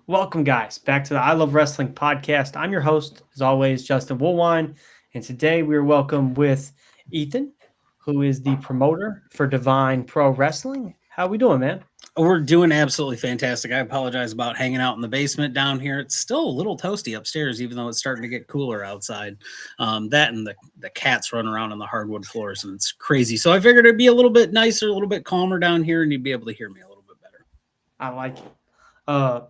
Welcome, guys, back to the I Love Wrestling podcast. I'm your host, as always, Justin Woolwine, and today we are welcome with Ethan, who is the promoter for Divine Pro Wrestling. How we doing, man? We're doing absolutely fantastic. I apologize about hanging out in the basement down here. It's still a little toasty upstairs, even though it's starting to get cooler outside. That and the cats run around on the hardwood floors, and it's crazy. So I figured it'd be a little bit nicer, a little bit calmer down here, and you'd be able to hear me a little bit better. I like it.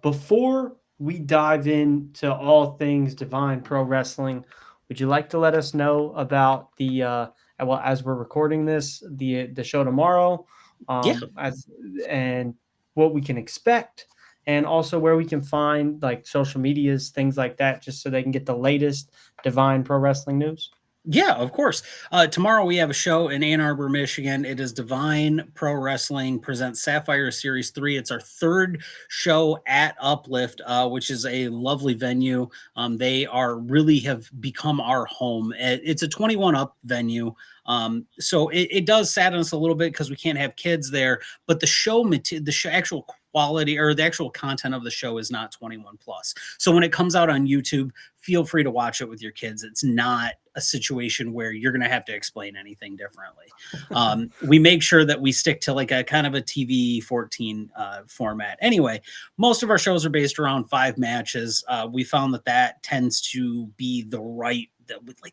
Before we dive into all things Divine Pro Wrestling, would you like to let us know about well, as we're recording this, the show tomorrow, Yeah. as and what we can expect, and also where we can find like social medias, things like that, just so they can get the latest Divine Pro Wrestling news? Yeah, of course. Tomorrow we have a show in Ann Arbor, Michigan. It is Divine Pro Wrestling presents Sapphire Series 3. It's our third show at Uplift, which is a lovely venue. They are really have become our home. It's a 21 up venue. So it does sadden us a little bit because we can't have kids there, but the show actual quality or the actual content of the show is not 21 plus. So when it comes out on YouTube, feel free to watch it with your kids. It's not a situation where you're going to have to explain anything differently. We make sure that we stick to like a kind of a TV 14 format. Anyway, most of our shows are based around 5 matches. We found that tends to be the right,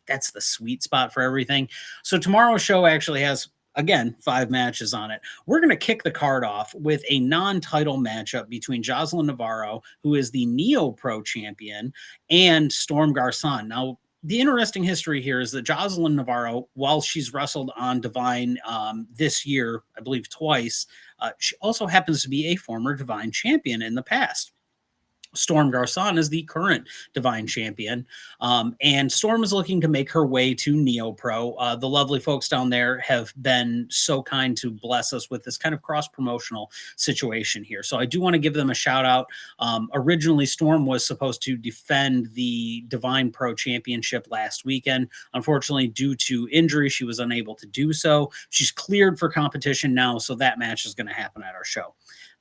that's the sweet spot for everything. So tomorrow's show actually has, again, 5 matches on it. We're going to kick the card off with a non-title matchup between Joseline Navarro, who is the Neo Pro champion, and Storm Garcon. Now, the interesting history here is that Joseline Navarro, while she's wrestled on Divine this year, I believe twice, she also happens to be a former Divine champion in the past. Storm Garcon is the current Divine champion, and Storm is looking to make her way to Neo Pro. The lovely folks down there have been so kind to bless us with this kind of cross-promotional situation here. So I do want to give them a shout out. Originally, Storm was supposed to defend the Divine Pro Championship last weekend. Unfortunately, due to injury, she was unable to do so. She's cleared for competition now, so that match is going to happen at our show.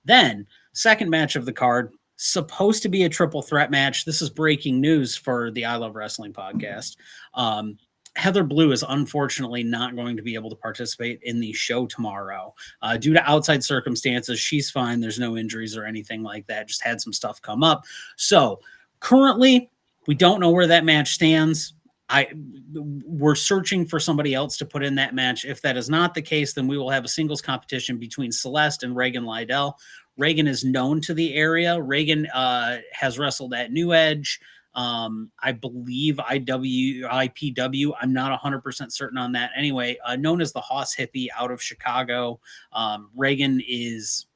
Then, second match of the card, supposed to be a triple threat match. This is breaking news for the I Love Wrestling podcast. Heather Blue is unfortunately not going to be able to participate in the show tomorrow due to outside circumstances. She's fine. There's no injuries or anything like that. Just had some stuff come up. So currently, we don't know where that match stands. We're searching for somebody else to put in that match. If that is not the case, then we will have a singles competition between Celest and Regan Lydale. Regan is known to the area. Regan has wrestled at New Edge. I believe ILWPOD. I'm not 100% certain on that. Anyway, known as the Hoss Hippie out of Chicago. Regan is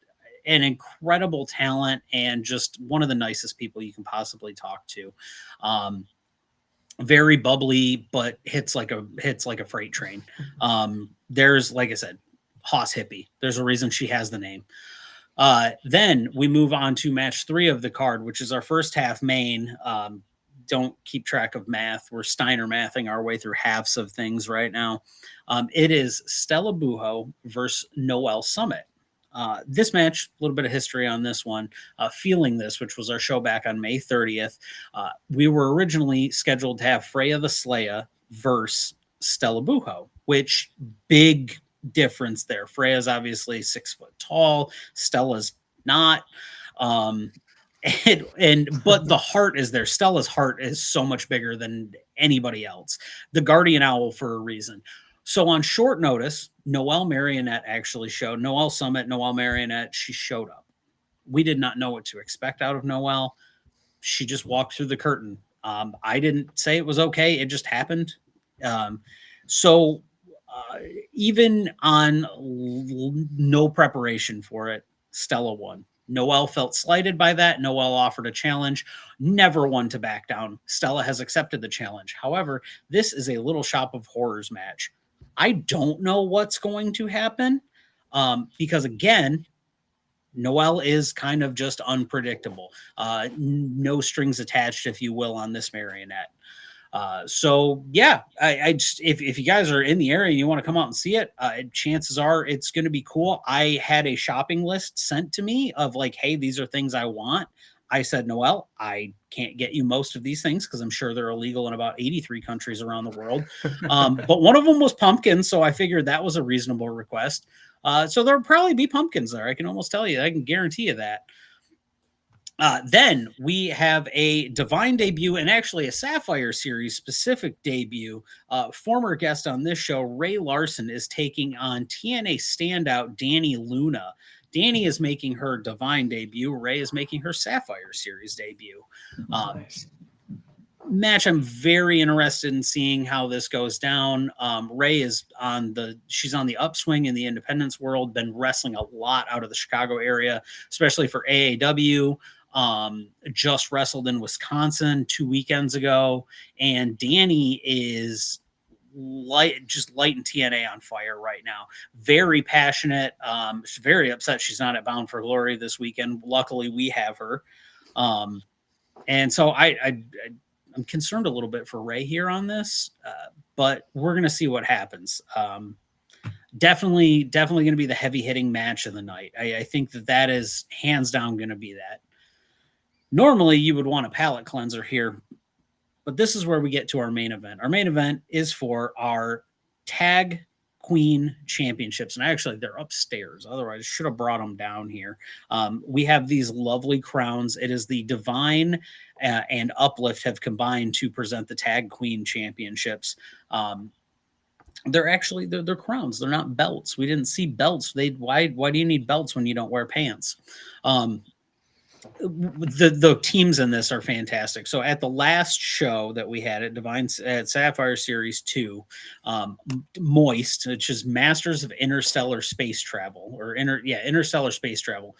an incredible talent and just one of the nicest people you can possibly talk to. Very bubbly, but hits like a freight train. There's, like I said, Hoss Hippie. There's a reason she has the name. Then we move on to match 3 of the card, which is our first half main. Don't keep track of math. We're Steiner mathing our way through halves of things right now. It is Stella Buho versus Noelle Summit. This match, a little bit of history on this one. Feeling This, which was our show back on May 30th. We were originally scheduled to have Freya the Slaya versus Stella Buho, which big difference there. Freya's obviously 6 foot tall. Stella's not. But the heart is there. Stella's heart is so much bigger than anybody else. The guardian owl for a reason. So on short notice, Noelle Marionette actually showed. Noelle Summit, Noelle Marionette, she showed up. We did not know what to expect out of Noelle. She just walked through the curtain. I didn't say it was okay. It just happened. Even on no preparation for it, Stella won. Noelle felt slighted by that. Noelle offered a challenge, never one to back down. Stella has accepted the challenge. However, this is a Little Shop of Horrors match. I don't know what's going to happen because, again, Noelle is kind of just unpredictable. No strings attached, if you will, on this marionette. So yeah, I just, if you guys are in the area and you want to come out and see it, chances are it's going to be cool. I had a shopping list sent to me of like, hey, these are things I want. I said, Noelle, I can't get you most of these things because I'm sure they're illegal in about 83 countries around the world. But one of them was pumpkin, so I figured that was a reasonable request. So there'll probably be pumpkins there. I can almost tell you. I can guarantee you that. Then we have a Divine debut and actually a Sapphire Series specific debut. Former guest on this show, Ray Larson, is taking on TNA standout Dani Luna. Dani is making her Divine debut. Ray is making her Sapphire Series debut. Nice. Match I'm very interested in seeing how this goes down. Ray is she's on the upswing in the independence world, been wrestling a lot out of the Chicago area, especially for AAW. Just wrestled in Wisconsin 2 weekends ago, and Dani is lighting TNA on fire right now. Very passionate. She's very upset she's not at Bound for Glory this weekend. Luckily, we have her. And so I'm concerned a little bit for Ray here on this, but we're going to see what happens. Definitely going to be the heavy hitting match of the night. I think that is hands down going to be that. Normally you would want a palate cleanser here, but this is where we get to our main event. Our main event is for our Tag Queen Championships, and they're upstairs. Otherwise, I should have brought them down here. We have these lovely crowns. It is the Divine and Uplift have combined to present the Tag Queen Championships. They're crowns. They're not belts. We didn't see belts. Why do you need belts when you don't wear pants? The teams in this are fantastic. So at the last show that we had at Sapphire Series 2, Moist, which is Masters of Interstellar Space Travel, or Interstellar Space Travel.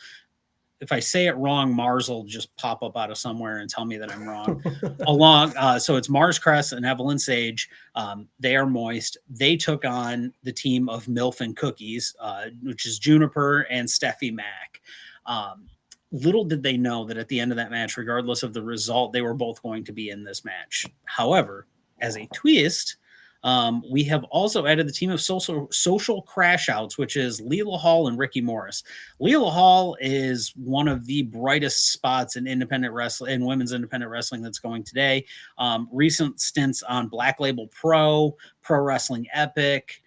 If I say it wrong, Mars will just pop up out of somewhere and tell me that I'm wrong. So it's Mars Crest and Evelyn Sage. They are Moist. They took on the team of Milf and Cookies, which is Juniper and Steffi Mack. Little did they know that at the end of that match, regardless of the result, they were both going to be in this match. However, as a twist, we have also added the team of social Crashouts, which is Leela Hall and Ricky Morris. Leela Hall is one of the brightest spots in independent wrestling, in women's independent wrestling that's going today. Recent stints on Black Label Pro Wrestling Epic.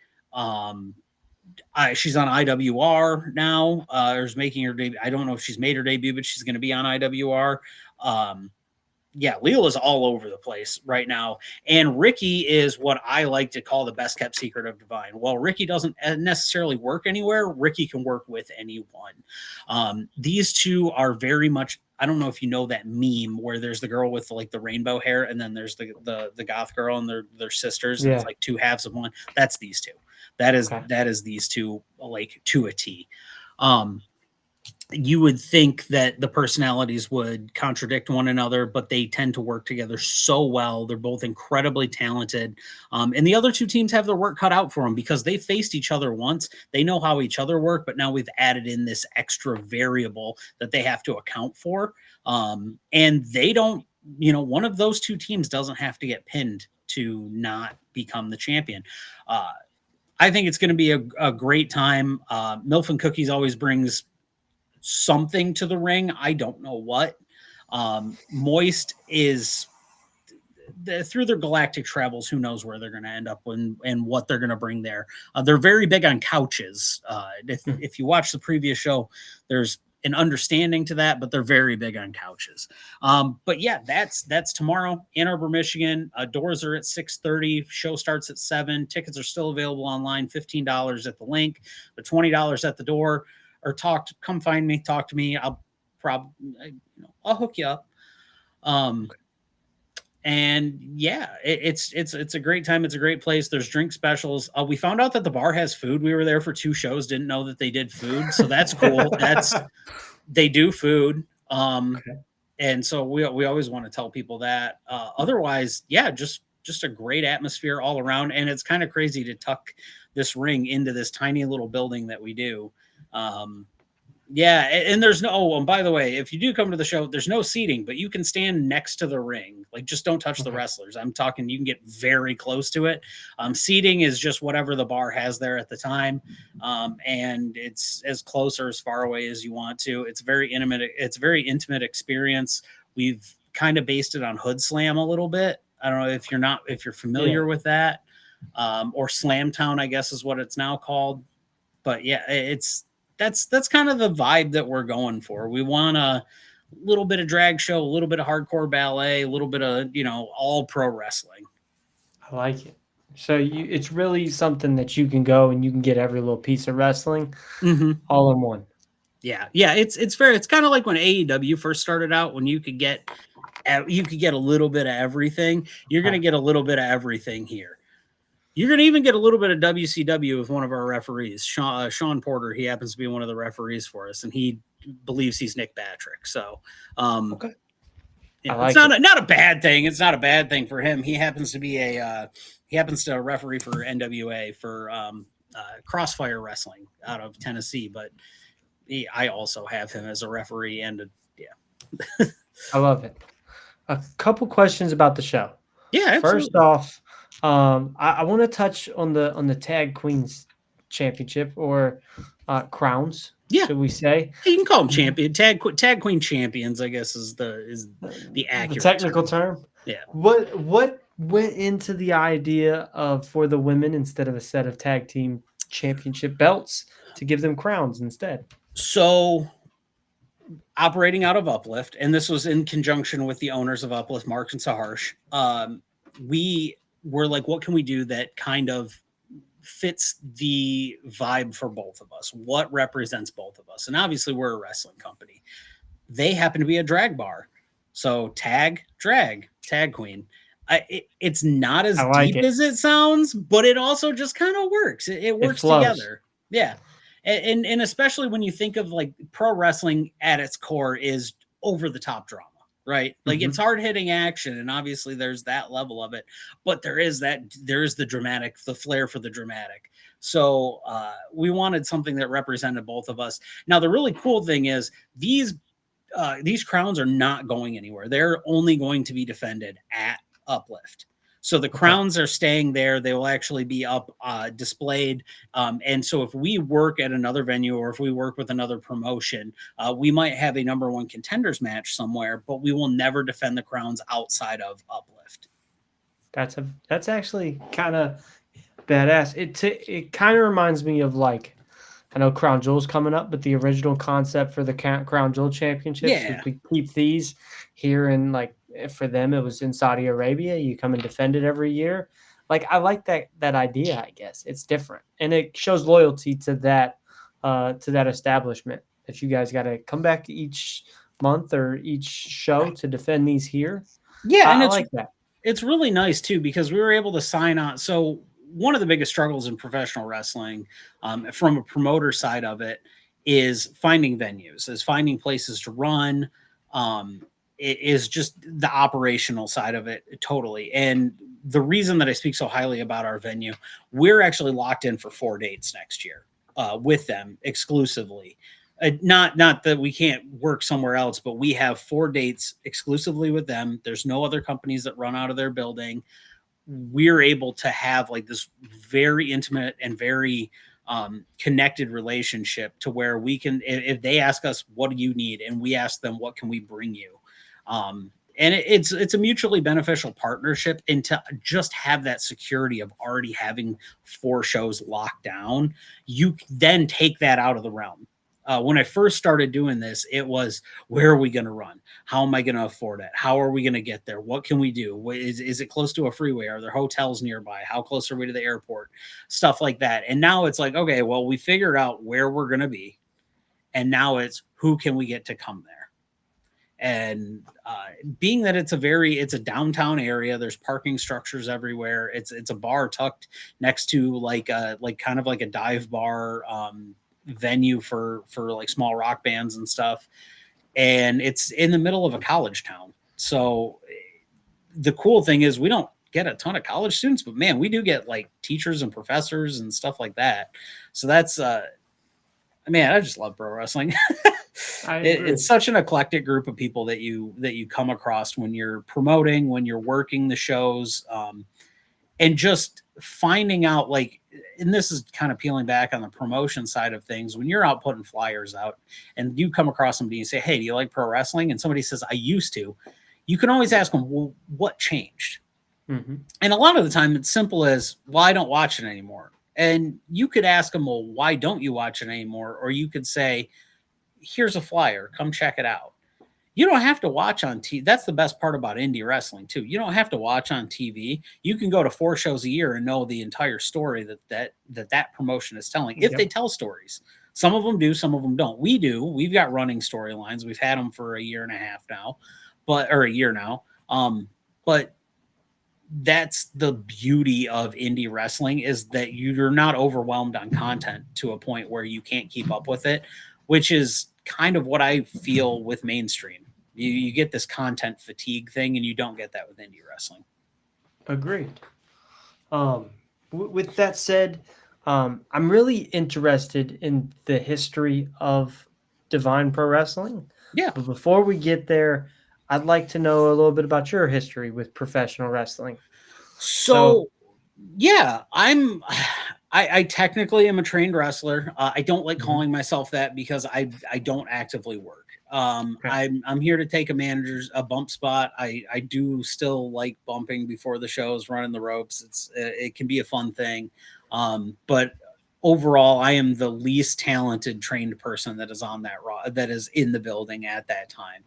She's on IWR now. Is making her debut. I don't know if she's made her debut, but she's going to be on IWR. Leela's all over the place right now. And Ricky is what I like to call the best kept secret of Divine. While Ricky doesn't necessarily work anywhere, Ricky can work with anyone. These two are very much, I don't know if you know that meme where there's the girl with like the rainbow hair and then there's the goth girl and they're sisters. Yeah. And it's like two halves of one. That's these two. That is these two, like, to a T. You would think that the personalities would contradict one another, but they tend to work together so well. They're both incredibly talented. And the other two teams have their work cut out for them because they faced each other once. They know how each other work, but now we've added in this extra variable that they have to account for. And they don't, one of those two teams doesn't have to get pinned to not become the champion. I think it's going to be a great time. Milf and Cookies always brings something to the ring. I don't know what. Moist is through their galactic travels. Who knows where they're going to end up and what they're going to bring there. They're very big on couches. If you watch the previous show, there's an understanding to that, but they're very big on couches. But yeah, that's tomorrow, Ann Arbor, Michigan. Doors are at 6:30. Show starts at 7. Tickets are still available online, $15 at the link, but $20 at the door. Or come find me, talk to me. I'll hook you up. And yeah, it's a great time. It's a great place. There's drink specials. We found out that the bar has food. We were there for 2 shows. Didn't know that they did food. So that's cool. They do food. Okay. And so we always want to tell people that. Otherwise, yeah, just a great atmosphere all around. And it's kind of crazy to tuck this ring into this tiny little building that we do. Yeah, and there's no. Oh, and by the way, if you do come to the show, there's no seating, but you can stand next to the ring. Like, just don't touch the wrestlers. I'm talking. You can get very close to it. Seating is just whatever the bar has there at the time, and it's as close or as far away as you want to. It's very intimate. It's a very intimate experience. We've kind of based it on Hood Slam a little bit. I don't know if you're familiar with that, or Slam Town, I guess is what it's now called. But yeah, that's kind of the vibe that we're going for. We want a little bit of drag show, a little bit of hardcore ballet, a little bit of, all pro wrestling. I like it. So it's really something that you can go and you can get every little piece of wrestling all in one. Yeah. It's fair. It's kind of like when AEW first started out, when you could get a little bit of everything. You're going to get a little bit of everything here. You're going to even get a little bit of WCW with one of our referees, Sean Porter. He happens to be one of the referees for us, and he believes he's Nick Patrick. So, okay. It's not a bad thing. It's not a bad thing for him. He happens to be he happens to referee for NWA for Crossfire Wrestling out of Tennessee. But I also have him as a referee, and I love it. A couple questions about the show. Yeah, absolutely. First off, I want to touch on the Tag Queens Championship, or crowns. Yeah, should we say? You can call them champion. Tag Queen champions, I guess, is the accurate technical term. Yeah. What went into the idea of, for the women, instead of a set of tag team championship belts, to give them crowns instead? So, operating out of Uplift, and this was in conjunction with the owners of Uplift, Mark and Saharsh, we were like, what can we do that kind of fits the vibe for both of us? What represents both of us? And obviously, we're a wrestling company. They happen to be a drag bar. So tag queen. It's not as deep as it sounds, but it also just kind of works. It works together. Yeah. And especially when you think of like pro wrestling at its core is over the top drama, right? Like it's hard hitting action. And obviously there's that level of it, but there is the dramatic, the flair for the dramatic. So we wanted something that represented both of us. Now, the really cool thing is these crowns are not going anywhere. They're only going to be defended at Uplift. So the crowns are staying there. They will actually be up displayed. And so if we work at another venue, or if we work with another promotion, we might have a number one contenders match somewhere, but we will never defend the crowns outside of Uplift. That's actually kind of badass. It kind of reminds me of, like, I know Crown Jewel's coming up, but the original concept for the Crown Jewel Championships, if we keep these here, and like for them, it was in Saudi Arabia. You come and defend it every year. Like, I like that idea. I guess it's different, and it shows loyalty to that establishment, that you guys got to come back each month or each show to defend these here. Yeah, and I like that. It's really nice too, because we were able to sign on. So one of the biggest struggles in professional wrestling, from a promoter side of it, is finding venues, is finding places to run. It is just the operational side of it totally. And the reason that I speak so highly about our venue, we're actually locked in for 4 dates next year with them exclusively. Not that we can't work somewhere else, but we have 4 dates exclusively with them. There's no other companies that run out of their building. We're able to have like this very intimate and very connected relationship, to where we can, if they ask us, what do you need? And we ask them, what can we bring you? And it's a mutually beneficial partnership. And to just have that security of already having 4 shows locked down, you then take that out of the realm. When I first started doing this, it was, where are we going to run? How am I going to afford it? How are we going to get there? What can we do? Is it close to a freeway? Are there hotels nearby? How close are we to the airport? Stuff like that. And now it's like, okay, well, we figured out where we're going to be. And now it's, who can we get to come there? And being that it's a downtown area, there's parking structures everywhere. It's a bar tucked next to like kind of like a dive bar, venue for like small rock bands and stuff, and it's in the middle of a college town. So the cool thing is, we don't get a ton of college students, but man, we do get like teachers and professors and stuff like that. So that's Man, I just love pro wrestling. I agree. It's such an eclectic group of people that you come across when you're promoting, when you're working the shows, and just finding out, like, and this is kind of peeling back on the promotion side of things. When you're out putting flyers out and you come across somebody and say, "Hey, do you like pro wrestling?" and somebody says, "I used to," you can always ask them, "Well, what changed?" Mm-hmm. And a lot of the time it's simple as, "Well, I don't watch it anymore." And you could ask them, "Well, why don't you watch it anymore?" Or you could say, "Here's a flyer, come check it out." You don't have to watch on TV. That's the best part about indie wrestling too. You don't have to watch on TV. You can go to 4 shows a year and know the entire story that promotion is telling, if they tell stories. Some of them do, some of them don't. We do. We've got running storylines. We've had them for a year and a half now, or a year now. But that's the beauty of indie wrestling, is that you're not overwhelmed on content to a point where you can't keep up with it, which is kind of what I feel with mainstream. You get this content fatigue thing, and you don't get that with indie wrestling. Agreed. With that said, I'm really interested in the history of Divine Pro Wrestling. Yeah. But before we get there, I'd like to know a little bit about your history with professional wrestling. So yeah, I technically am a trained wrestler. I don't like calling myself that because I don't actively work. I'm here to take a bump spot. I do still like bumping before the shows, running the ropes. It can be a fun thing. But overall, I am the least talented trained person that is on that is in the building at that time.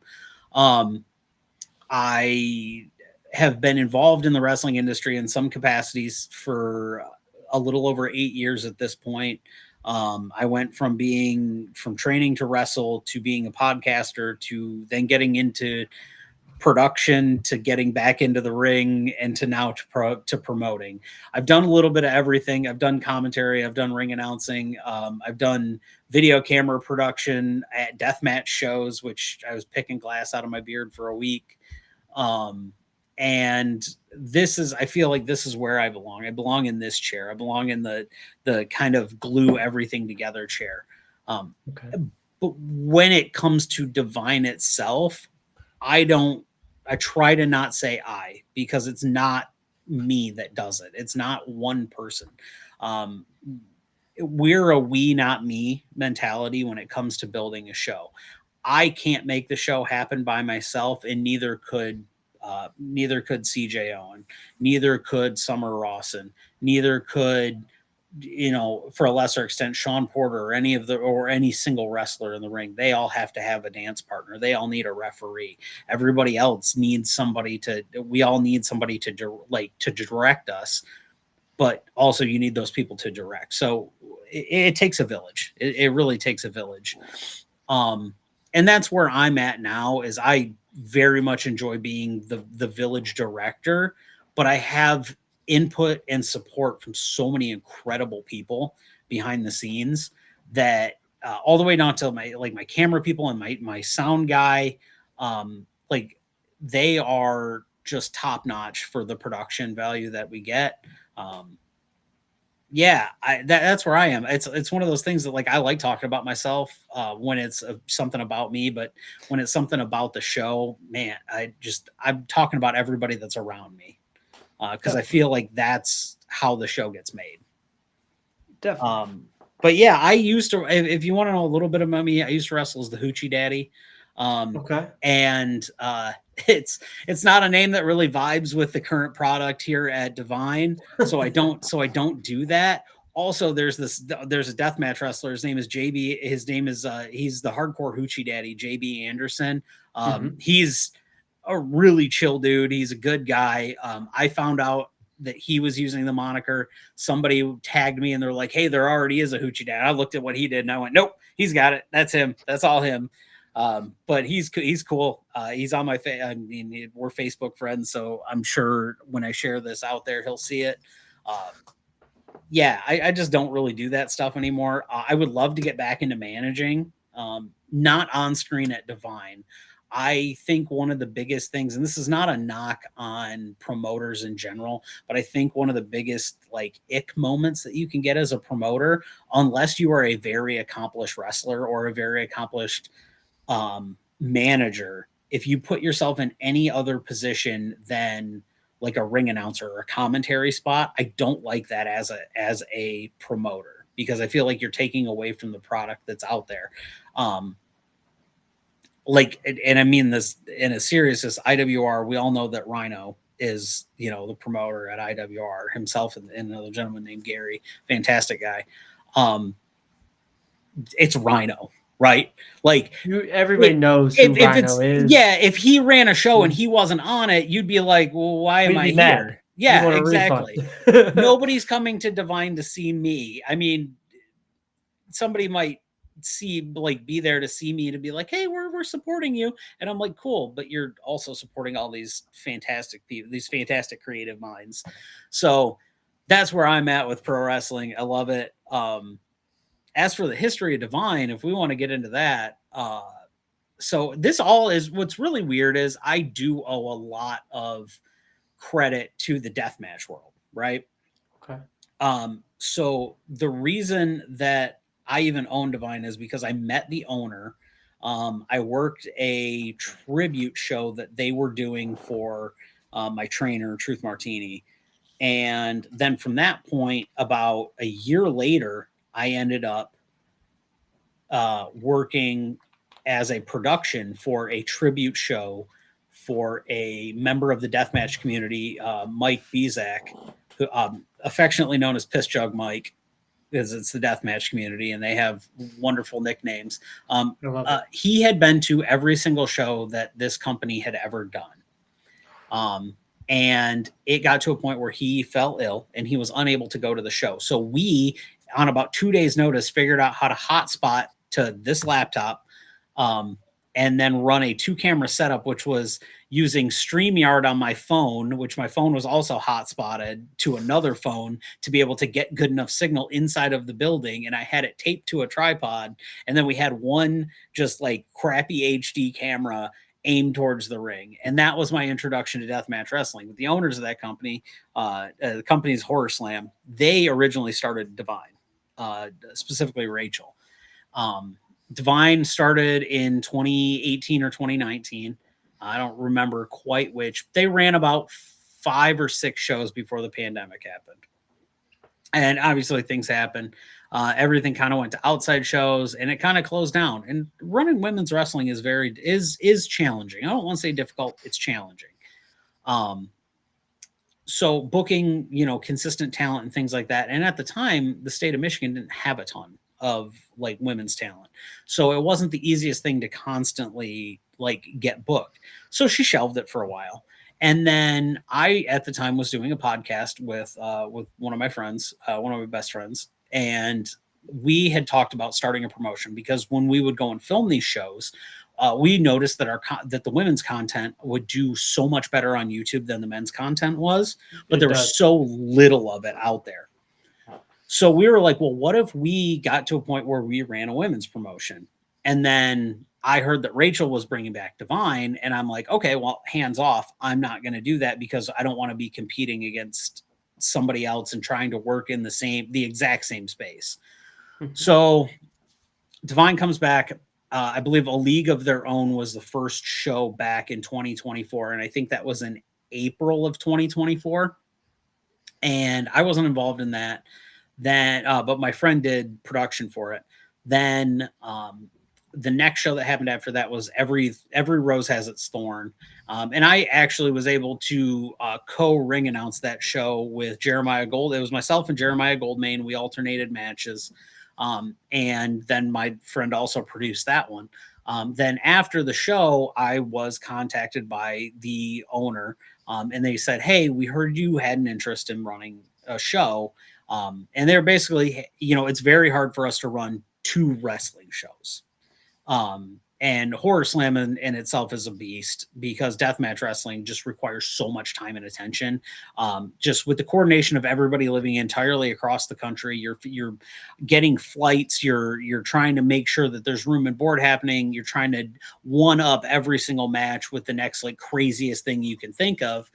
I have been involved in the wrestling industry in some capacities for a little over 8 years at this point. I went from training to wrestle to being a podcaster to then getting into production to getting back into the ring and to now to promoting. I've done a little bit of everything. I've done commentary. I've done ring announcing. I've done video camera production at deathmatch shows, which I was picking glass out of my beard for a week. And I feel like this is where I belong. I belong in this chair. I belong in the kind of glue everything together chair. But when it comes to Divine itself, I try to not say I, because it's not me that does it. It's not one person. We're a we, not me mentality when it comes to building a show. I can't make the show happen by myself, and neither could CJ Owen, neither could Summer Rawson, neither could, for a lesser extent, Sean Porter or any single wrestler in the ring. They all have to have a dance partner. They all need a referee. Everybody else needs we all need somebody to direct us, but also you need those people to direct. So it takes a village. It really takes a village. And that's where I'm at now, is I very much enjoy being the village director, but I have input and support from so many incredible people behind the scenes that all the way down to my camera people and my sound guy, they are just top notch for the production value that we get. That's where I am. It's one of those things that I like talking about myself when it's something about me, but when it's something about the show, man, I'm talking about everybody that's around me, because I feel like that's how the show gets made. Definitely. But yeah, I used to. If you want to know a little bit about me, I used to wrestle as the Hoochie Daddy. And it's not a name that really vibes with the current product here at Divine, so I don't do that. Also, there's a deathmatch wrestler. His name is JB. His name is he's the hardcore Hoochie Daddy, JB Anderson. He's a really chill dude. He's a good guy. I found out that he was using the moniker. Somebody tagged me and they're like, "Hey, there already is a Hoochie Daddy." I looked at what he did and I went, "Nope, he's got it. That's him. That's all him." But he's cool. He's on my I mean, we're Facebook friends, so I'm sure when I share this out there, he'll see it. I just don't really do that stuff anymore. I would love to get back into managing, not on screen at Divine. I think one of the biggest things, and this is not a knock on promoters in general, but I think one of the biggest like ick moments that you can get as a promoter, unless you are a very accomplished wrestler or a very accomplished manager, if you put yourself in any other position than like a ring announcer or a commentary spot, I don't like that as a promoter, because I feel like you're taking away from the product that's out there. Like, and I mean this in a seriousness, IWR, we all know that Rhino is, you know, the promoter at IWR himself, and another gentleman named Gary, fantastic guy. It's Rhino, right? Like, everybody knows who Rhino is. Yeah, if he ran a show and he wasn't on it, you'd be like, well, why am I here? Yeah, exactly. Nobody's coming to Divine to see me. I mean, somebody might be there to see me, to be like, hey, we're supporting you, and I'm like, cool, but you're also supporting all these fantastic people, these fantastic creative minds. So that's where I'm at with pro wrestling. I love it. As for the history of Divine, if we want to get into that, so this all is, what's really weird is I do owe a lot of credit to the deathmatch world, right? Okay. So the reason that I even own Divine is because I met the owner. I worked a tribute show that they were doing for my trainer, Truth Martini. And then from that point, about a year later, I ended up working as a production for a tribute show for a member of the deathmatch community, Mike Bezak, who affectionately known as Piss Jug Mike, because it's the deathmatch community and they have wonderful nicknames. He had been to every single show that this company had ever done. And it got to a point where he fell ill and he was unable to go to the show. So we, on about 2 days' notice, figured out how to hotspot to this laptop, and then run a 2-camera setup, which was using StreamYard on my phone, which my phone was also hotspotted to another phone to be able to get good enough signal inside of the building. And I had it taped to a tripod. And then we had one just like crappy HD camera aimed towards the ring. And that was my introduction to deathmatch wrestling. With the owners of that company, the company's Horror Slam, they originally started Divine, specifically Rachel. Divine started in 2018 or 2019. I don't remember quite which. They ran about 5 or 6 shows before the pandemic happened. And obviously things happen. Everything kind of went to outside shows and it kind of closed down. And running women's wrestling is challenging. I don't want to say difficult, it's challenging. So booking, you know, consistent talent and things like that. And at the time, the state of Michigan didn't have a ton of like women's talent. So it wasn't the easiest thing to constantly like get booked. So she shelved it for a while. And then I, at the time, was doing a podcast with one of my friends, one of my best friends. And we had talked about starting a promotion because when we would go and film these shows, we noticed that that the women's content would do so much better on YouTube than the men's content was, but there was so little of it out there. So we were like, well, what if we got to a point where we ran a women's promotion? And then I heard that Rachel was bringing back Divine, and I'm like, okay, well, hands off. I'm not going to do that because I don't want to be competing against somebody else and trying to work in the exact same space. So Divine comes back. I believe A League of Their Own was the first show back in 2024. And I think that was in April of 2024. And I wasn't involved in that. But my friend did production for it. Then the next show that happened after that was Every Rose Has Its Thorn. And I actually was able to co-ring announce that show with Jeremiah Gold. It was myself and Jeremiah Goldmain. We alternated matches. And then my friend also produced that one. Then after the show, I was contacted by the owner, and they said, hey, we heard you had an interest in running a show. And they're basically, you know, it's very hard for us to run 2 wrestling shows. And Horror Slam in itself is a beast because deathmatch wrestling just requires so much time and attention. Just with the coordination of everybody living entirely across the country, you're getting flights, you're trying to make sure that there's room and board happening. You're trying to one up every single match with the next like craziest thing you can think of.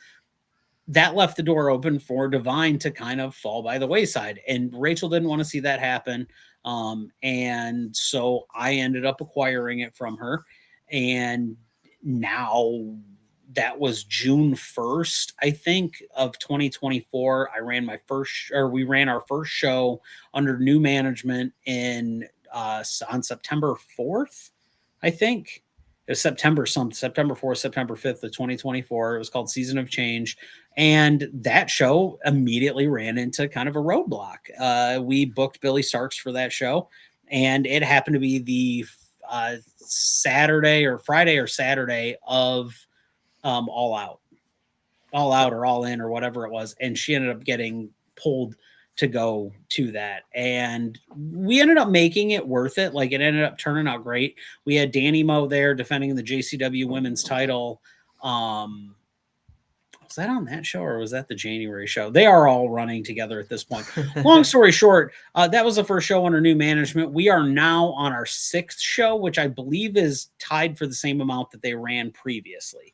That left the door open for Divine to kind of fall by the wayside. And Rachel didn't want to see that happen. And so I ended up acquiring it from her. And now that was June 1st, I think, of 2024. We ran our first show under new management on September 4th, I think. It was September 4th, September 5th of 2024. It was called Season of Change. And that show immediately ran into kind of a roadblock. We booked Billy Starks for that show, and it happened to be the Friday or Saturday of All Out or All In or whatever it was. And she ended up getting pulled to go to that. And we ended up making it worth it. Like it ended up turning out great. We had Dani Mo there defending the JCW women's title. Was that on that show or was that the January show? They are all running together at this point. Long story short, that was the first show under new management. We are now on our 6th show, which I believe is tied for the same amount that they ran previously.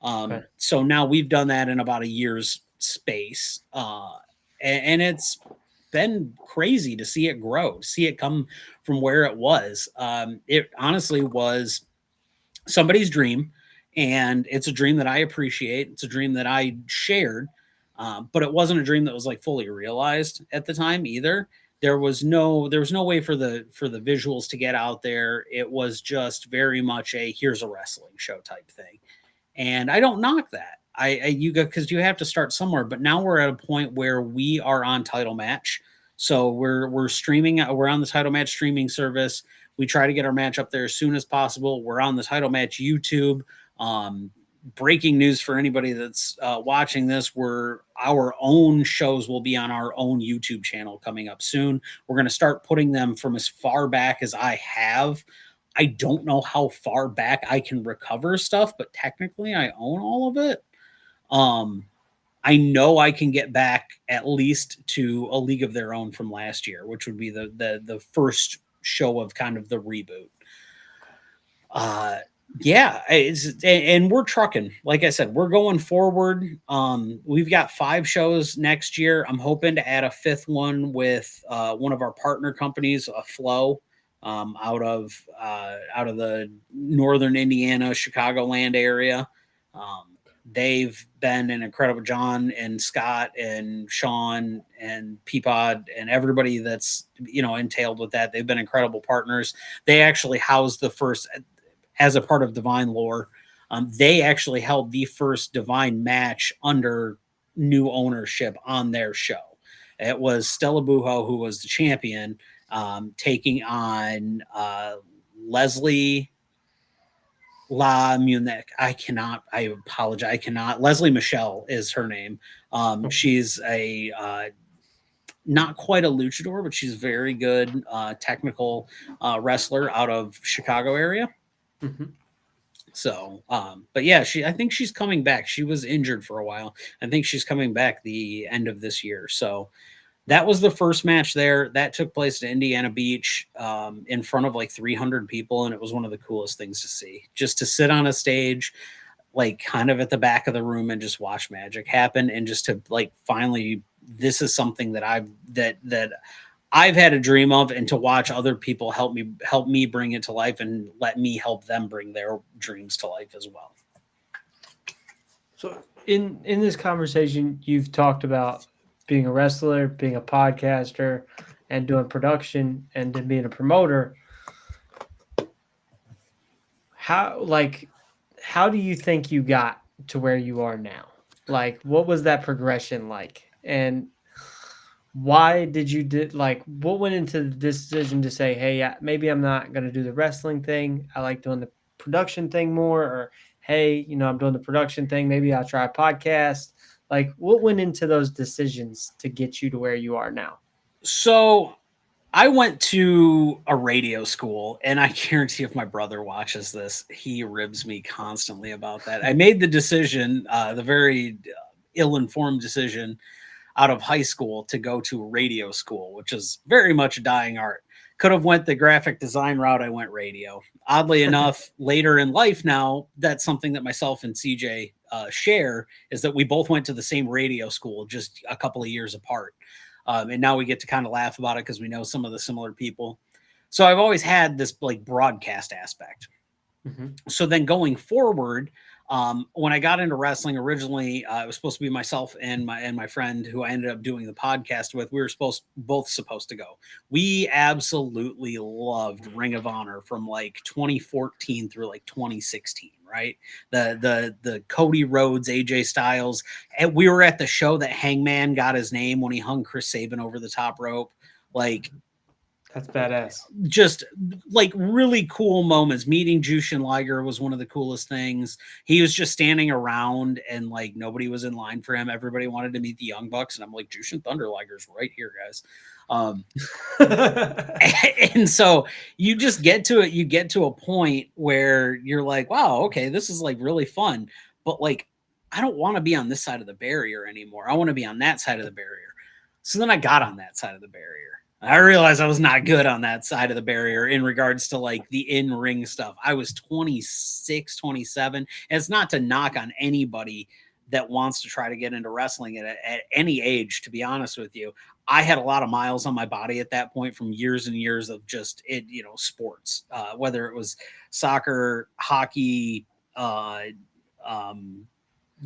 Okay. So now we've done that in about a year's space. And it's been crazy to see it grow, to see it come from where it was. It honestly was somebody's dream. And it's a dream that I appreciate. It's a dream that I shared, but it wasn't a dream that was like fully realized at the time either. There was no way for the visuals to get out there. It was just very much a here's a wrestling show type thing, and I don't knock that. Because you have to start somewhere. But now we're at a point where we are on Title Match, so we're streaming. We're on the Title Match streaming service. We try to get our match up there as soon as possible. We're on the Title Match YouTube. Breaking news for anybody that's watching this, our own shows will be on our own YouTube channel coming up soon. We're going to start putting them from as far back as I have. I don't know how far back I can recover stuff, but technically I own all of it. I know I can get back at least to A League of Their Own from last year, which would be the first show of kind of the reboot. Yeah, and we're trucking. Like I said, we're going forward. We've got 5 shows next year. I'm hoping to add a 5th one with one of our partner companies, Flow, out of the northern Indiana, Chicagoland area. They've been an incredible. John and Scott and Sean and Peapod and everybody that's entailed with that. They've been incredible partners. They actually housed the first. As a part of Divine lore, they actually held the first Divine match under new ownership on their show. It was Stella Buho, who was the champion, taking on Leslie La Munich. I apologize. Leslie Michelle is her name. She's a not quite a luchador, but she's very good technical wrestler out of Chicago area. Mm-hmm. So, but yeah, I think she's coming back. She was injured for a while. I think she's coming back the end of this year. So that was the first match there. That took place at Indiana Beach in front of like 300 people. And it was one of the coolest things to see, just to sit on a stage, like kind of at the back of the room and just watch magic happen. And just to like, finally, this is something that I've had a dream of, and to watch other people help me bring it to life and let me help them bring their dreams to life as well. So in this conversation, you've talked about being a wrestler, being a podcaster, and doing production, and then being a promoter. How do you think you got to where you are now? Like, what was that progression like? And why did you what went into the decision to say, hey, maybe I'm not going to do the wrestling thing. I like doing the production thing more, or, hey, I'm doing the production thing. Maybe I'll try a podcast. Like, what went into those decisions to get you to where you are now? So I went to a radio school, and I guarantee if my brother watches this, he ribs me constantly about that. I made the decision, the very ill-informed decision out of high school to go to a radio school, which is very much a dying art. Could have went the graphic design route. I went radio. Oddly enough, later in life now, that's something that myself and CJ share, is that we both went to the same radio school, just a couple of years apart. And now we get to kind of laugh about it because we know some of the similar people. So I've always had this like broadcast aspect. Mm-hmm. So then going forward, when I got into wrestling originally, it was supposed to be myself and my friend who I ended up doing the podcast with. We were both supposed to go. We absolutely loved Ring of Honor from like 2014 through like 2016. Right, the Cody Rhodes, AJ Styles, and we were at the show that Hangman got his name when he hung Chris Sabin over the top rope. Like, that's badass. Just like really cool moments. Meeting Jushin Liger was one of the coolest things. He was just standing around and like nobody was in line for him. Everybody wanted to meet the Young Bucks, and I'm like, Jushin Thunder Liger's right here, guys. And so you just get to it. You get to a point where you're like, wow, okay, this is like really fun. But like, I don't want to be on this side of the barrier anymore. I want to be on that side of the barrier. So then I got on that side of the barrier. I realized I was not good on that side of the barrier in regards to like the in-ring stuff. I was 26, 27. And it's not to knock on anybody that wants to try to get into wrestling at any age, to be honest with you. I had a lot of miles on my body at that point from years and years of just sports, whether it was soccer, hockey,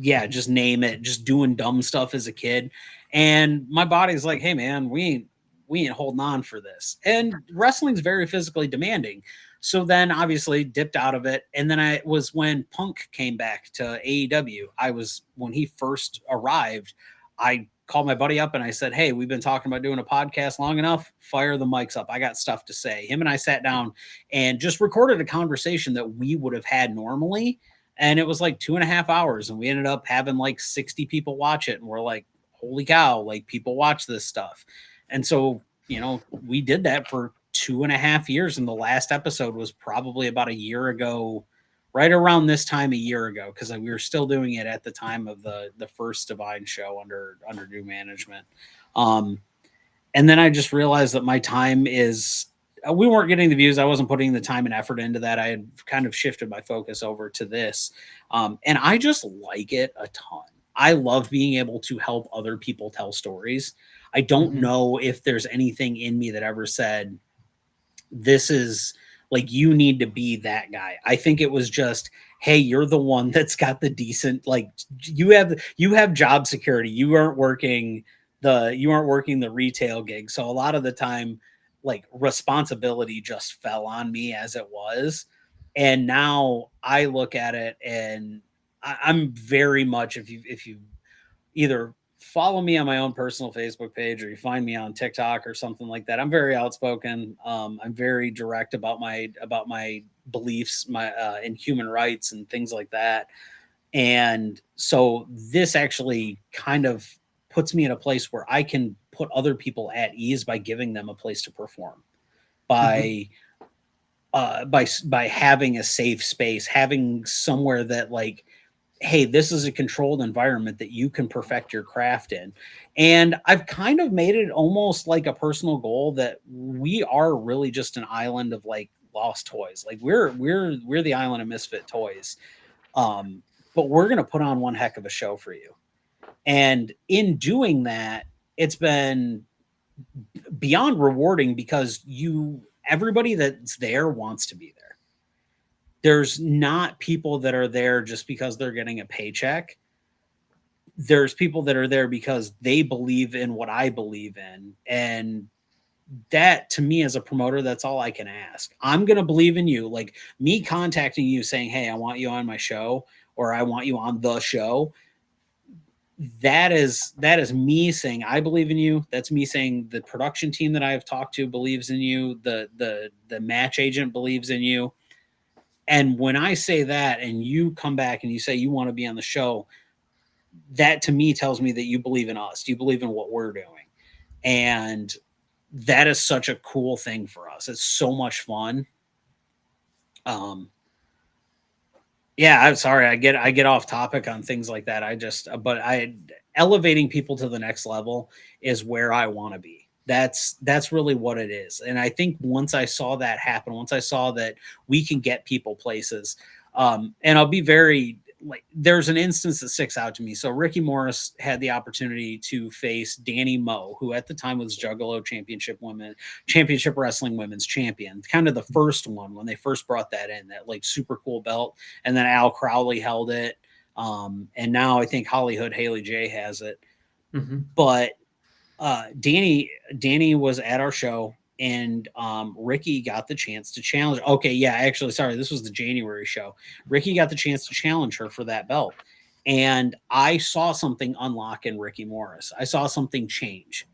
just name it, just doing dumb stuff as a kid. And my body's like, hey man, we ain't holding on for this. And wrestling's very physically demanding. So then obviously dipped out of it. And then I was when Punk came back to AEW. When he first arrived, I called my buddy up and I said, hey, we've been talking about doing a podcast long enough. Fire the mics up. I got stuff to say. Him and I sat down and just recorded a conversation that we would have had normally. And it was like 2.5 hours. And we ended up having like 60 people watch it. And we're like, holy cow, like people watch this stuff. And so, we did that for 2.5 years. And the last episode was probably about a year ago, right around this time a year ago, because we were still doing it at the time of the first Divine show under new management. And then I just realized that my time we weren't getting the views. I wasn't putting the time and effort into that. I had kind of shifted my focus over to this. And I just like it a ton. I love being able to help other people tell stories. I don't know if there's anything in me that ever said, this is like, you need to be that guy. I think it was just, hey, you're the one that's got the decent, like you have job security. You aren't working the retail gig. So a lot of the time, like responsibility just fell on me as it was. And now I look at it and I'm very much, if you either follow me on my own personal Facebook page or you find me on TikTok or something like that, I'm very outspoken. I'm very direct about my beliefs, in human rights and things like that. And so this actually kind of puts me in a place where I can put other people at ease by giving them a place to perform, by having a safe space, having somewhere that like, hey, this is a controlled environment that you can perfect your craft in. And I've kind of made it almost like a personal goal that we are really just an island of like lost toys. Like we're the island of misfit toys. But we're going to put on one heck of a show for you. And in doing that, it's been beyond rewarding because everybody that's there wants to be there. There's not people that are there just because they're getting a paycheck. There's people that are there because they believe in what I believe in. And that, to me, as a promoter, that's all I can ask. I'm going to believe in you. Like me contacting you saying, hey, I want you on my show, or I want you on the show. That is me saying I believe in you. That's me saying the production team that I've talked to believes in you. The match agent believes in you. And when I say that and you come back and you say you want to be on the show, that to me tells me that you believe in us. You believe in what we're doing. And that is such a cool thing for us. It's so much fun. Yeah, I'm sorry. I get off topic on things like that. But elevating people to the next level is where I want to be. That's really what it is. And I think once I saw that happen, once I saw that we can get people places, and I'll be very like, there's an instance that sticks out to me. So Ricky Morris had the opportunity to face Dani Moe, who at the time was Juggalo Championship Wrestling Women's Champion, kind of the first one when they first brought that in, that like super cool belt. And then Al Crowley held it. And now I think Hollywood Haley J has it. Mm-hmm. But Dani was at our show, and Ricky got the chance to challenge. Okay, yeah, actually, sorry, this was the January show. Ricky got the chance to challenge her for that belt, and I saw something unlock in Ricky Morris. I saw something change,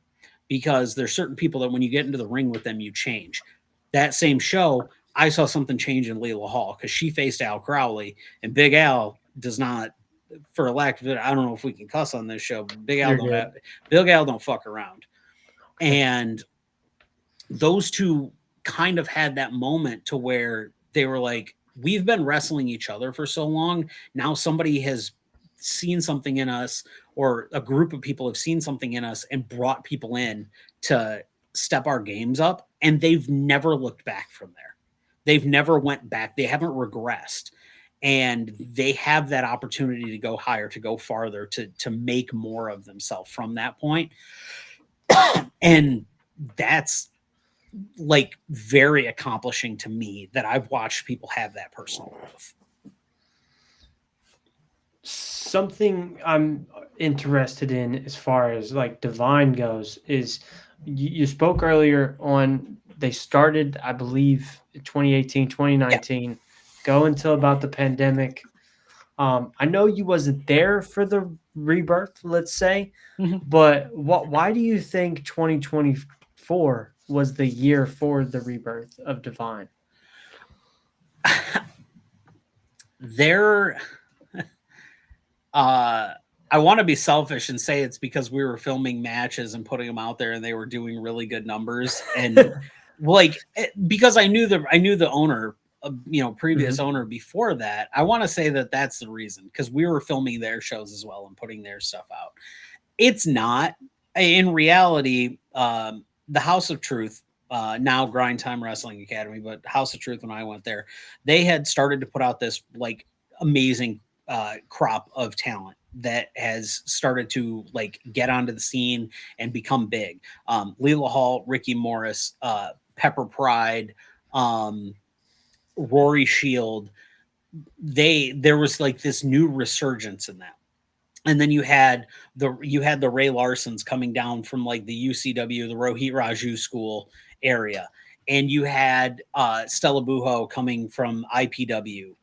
because there's certain people that when you get into the ring with them, you change. That same show, I saw something change in Leela Hall, because she faced Al Crowley, and Big Al does not, for a lack of it, I don't know if we can cuss on this show, but Big Al don't fuck around. Okay. And those two kind of had that moment to where they were like, we've been wrestling each other for so long. Now somebody has seen something in us, or a group of people have seen something in us and brought people in to step our games up. And they've never looked back from there. They've never went back. They haven't regressed. And they have that opportunity to go higher, to go farther, to make more of themselves from that point. And that's like very accomplishing to me, that I've watched people have that personal growth. Something I'm interested in as far as like Divine goes is you spoke earlier on, they started, I believe, 2018, 2019, yeah, go until about the pandemic. I know you wasn't there for the rebirth, let's say, but why do you think 2024 was the year for the rebirth of Divine? I want to be selfish and say it's because we were filming matches and putting them out there, and they were doing really good numbers. And like, because I knew the owner, previous owner before that. I want to say that that's the reason, because we were filming their shows as well and putting their stuff out. It's not. In reality, the House of Truth, now Grind Time Wrestling Academy, but House of Truth, when I went there, they had started to put out this like amazing crop of talent that has started to like get onto the scene and become big. Leela Hall, Ricky Morris, Pepper Pride, Rory Shield. There was like this new resurgence in that. And then you had the Ray Larsons coming down from like the UCW, the Rohit Raju school area. And you had Stella Buho coming from IPW,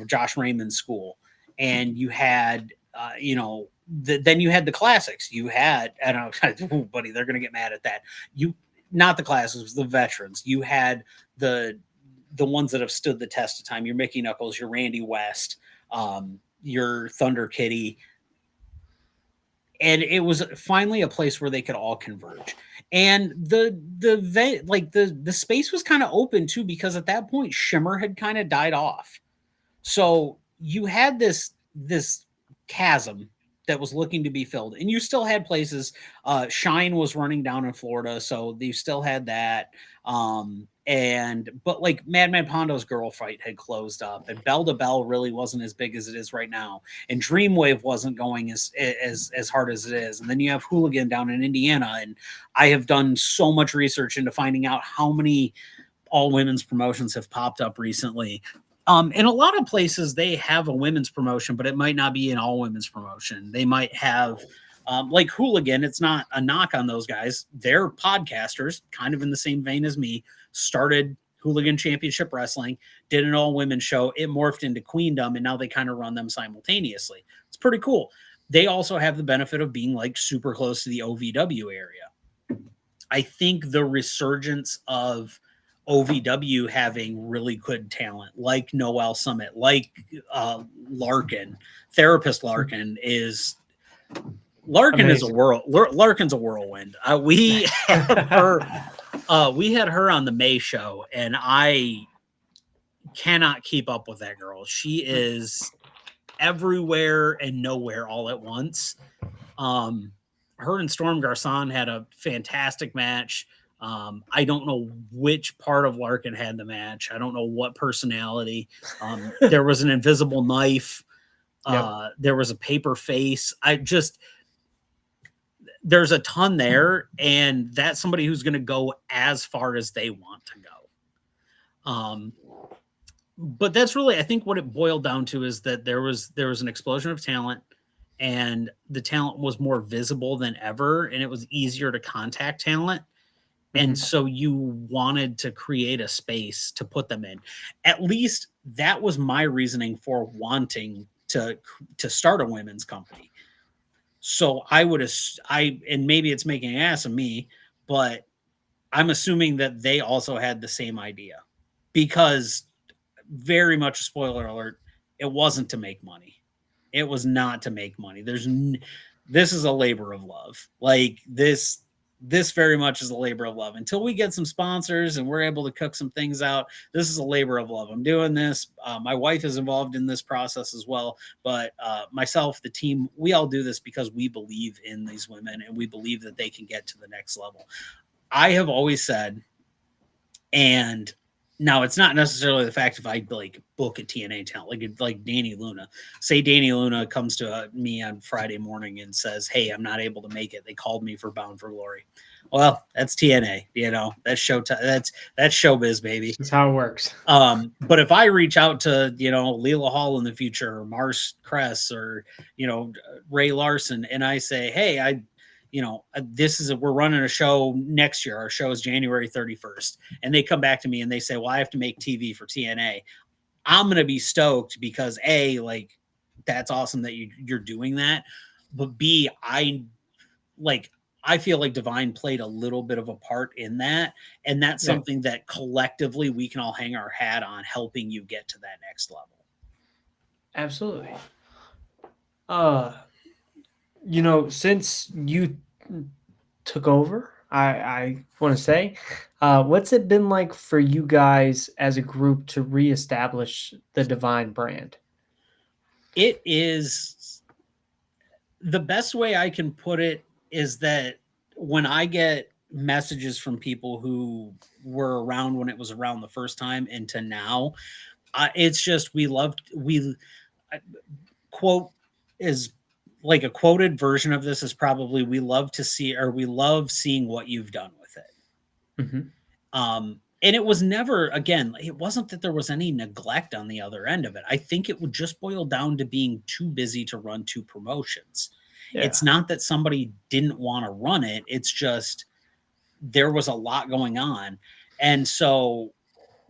Josh Raymond's school. And you had, then you had the classics. You had, I don't know, buddy, they're going to get mad at that. Not the classics, the veterans. You had the ones that have stood the test of time. Your Mickey Knuckles, your Randy West, your Thunder Kitty. And it was finally a place where they could all converge. And the space was kind of open too, because at that point Shimmer had kind of died off. So you had this chasm that was looking to be filled, and you still had places. Shine was running down in Florida, so you still had that. But like Madman Pondo's girl fight had closed up, and Bell to Bell really wasn't as big as it is right now, and Dreamwave wasn't going as hard as it is. And then you have Hooligan down in Indiana, and I have done so much research into finding out how many all women's promotions have popped up recently. In a lot of places they have a women's promotion, but it might not be an all women's promotion. They might have like Hooligan. It's not a knock on those guys. They're podcasters, kind of in the same vein as me. Started Hooligan Championship Wrestling, did an all women's show. It morphed into Queendom, and now they kind of run them simultaneously. It's pretty cool. They also have the benefit of being like super close to the OVW area. I think the resurgence of OVW having really good talent, like Noelle Summit, like Larkin, Therapist Larkin, is Larkin is a Amazing. Larkin's a whirlwind. We had her on the May show, and I cannot keep up with that girl. She is everywhere and nowhere all at once. Her and Storm Garcon had a fantastic match. I don't know which part of Larkin had the match. I don't know what personality. There was an invisible knife. There was a paper face. There's a ton there, and that's somebody who's going to go as far as they want to go. But that's really, I think, what it boiled down to is that there was an explosion of talent, and the talent was more visible than ever, and it was easier to contact talent. And so you wanted to create a space to put them in. At least that was my reasoning for wanting to start a women's company. So and maybe it's making an ass of me, but I'm assuming that they also had the same idea, because very much a spoiler alert, it wasn't to make money. It was not to make money. This is a labor of love. Like this very much is a labor of love. Until we get some sponsors and we're able to cook some things out, this is a labor of love. I'm doing this. My wife is involved in this process as well. But myself, the team, we all do this because we believe in these women and we believe that they can get to the next level. I have always said, and now it's not necessarily the fact if I like book a TNA talent, like Dani Luna. Say Dani Luna comes to me on Friday morning and says, "Hey, I'm not able to make it. They called me for Bound for Glory." Well, that's TNA, that's that's showbiz, baby. That's how it works. But if I reach out to, Leela Hall in the future, or Mars Kress, or, Ray Larson, and I say, "Hey, we're running a show next year. Our show is January 31st. And they come back to me and they say, well, I have to make TV for TNA. I'm going to be stoked because A, like, that's awesome that you're doing that. But B, I feel like Divine played a little bit of a part in that. And that's something that collectively we can all hang our hat on, helping you get to that next level. Absolutely. Since you took over, I want to say, what's it been like for you guys as a group to reestablish the Divine brand? It is, the best way I can put it is that when I get messages from people who were around when it was around the first time and to now, it's just, quote is like a quoted version of this is probably, we love seeing what you've done with it. And it was never, again, it wasn't that there was any neglect on the other end of it. I think it would just boil down to being too busy to run two promotions. It's not that somebody didn't want to run it. It's just there was a lot going on. And so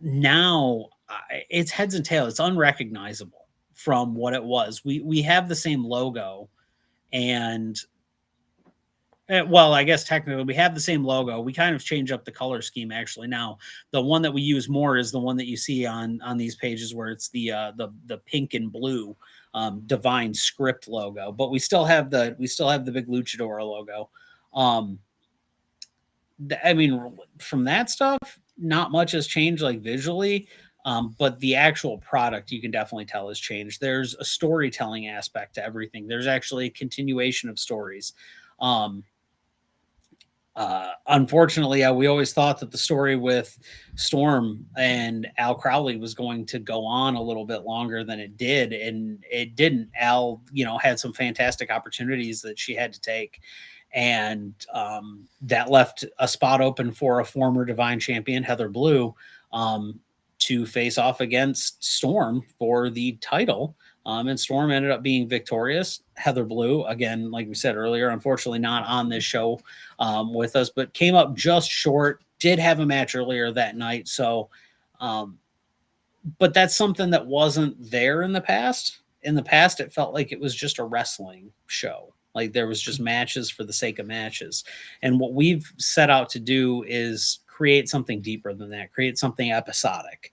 now it's heads and tails. It's unrecognizable from what it was. We have the same logo, and well, I guess technically we have the same logo. We kind of change up the color scheme actually. Now, the one that we use more is the one that you see on these pages, where it's the pink and blue Divine script logo, but we still have the big luchador logo. I mean, from that stuff, not much has changed, like visually, but the actual product you can definitely tell has changed. There's a storytelling aspect to everything. There's actually a continuation of stories. Unfortunately, we always thought that the story with Storm and Al Crowley was going to go on a little bit longer than it did, and it didn't. Al, had some fantastic opportunities that she had to take, and that left a spot open for a former Divine champion, Heather Blue, to face off against Storm for the title. And Storm ended up being victorious. Heather Blue, again, like we said earlier, unfortunately not on this show with us, but came up just short, did have a match earlier that night. So, but that's something that wasn't there in the past. In the past, it felt like it was just a wrestling show. Like there was just matches for the sake of matches. And what we've set out to do is create something deeper than that, create something episodic,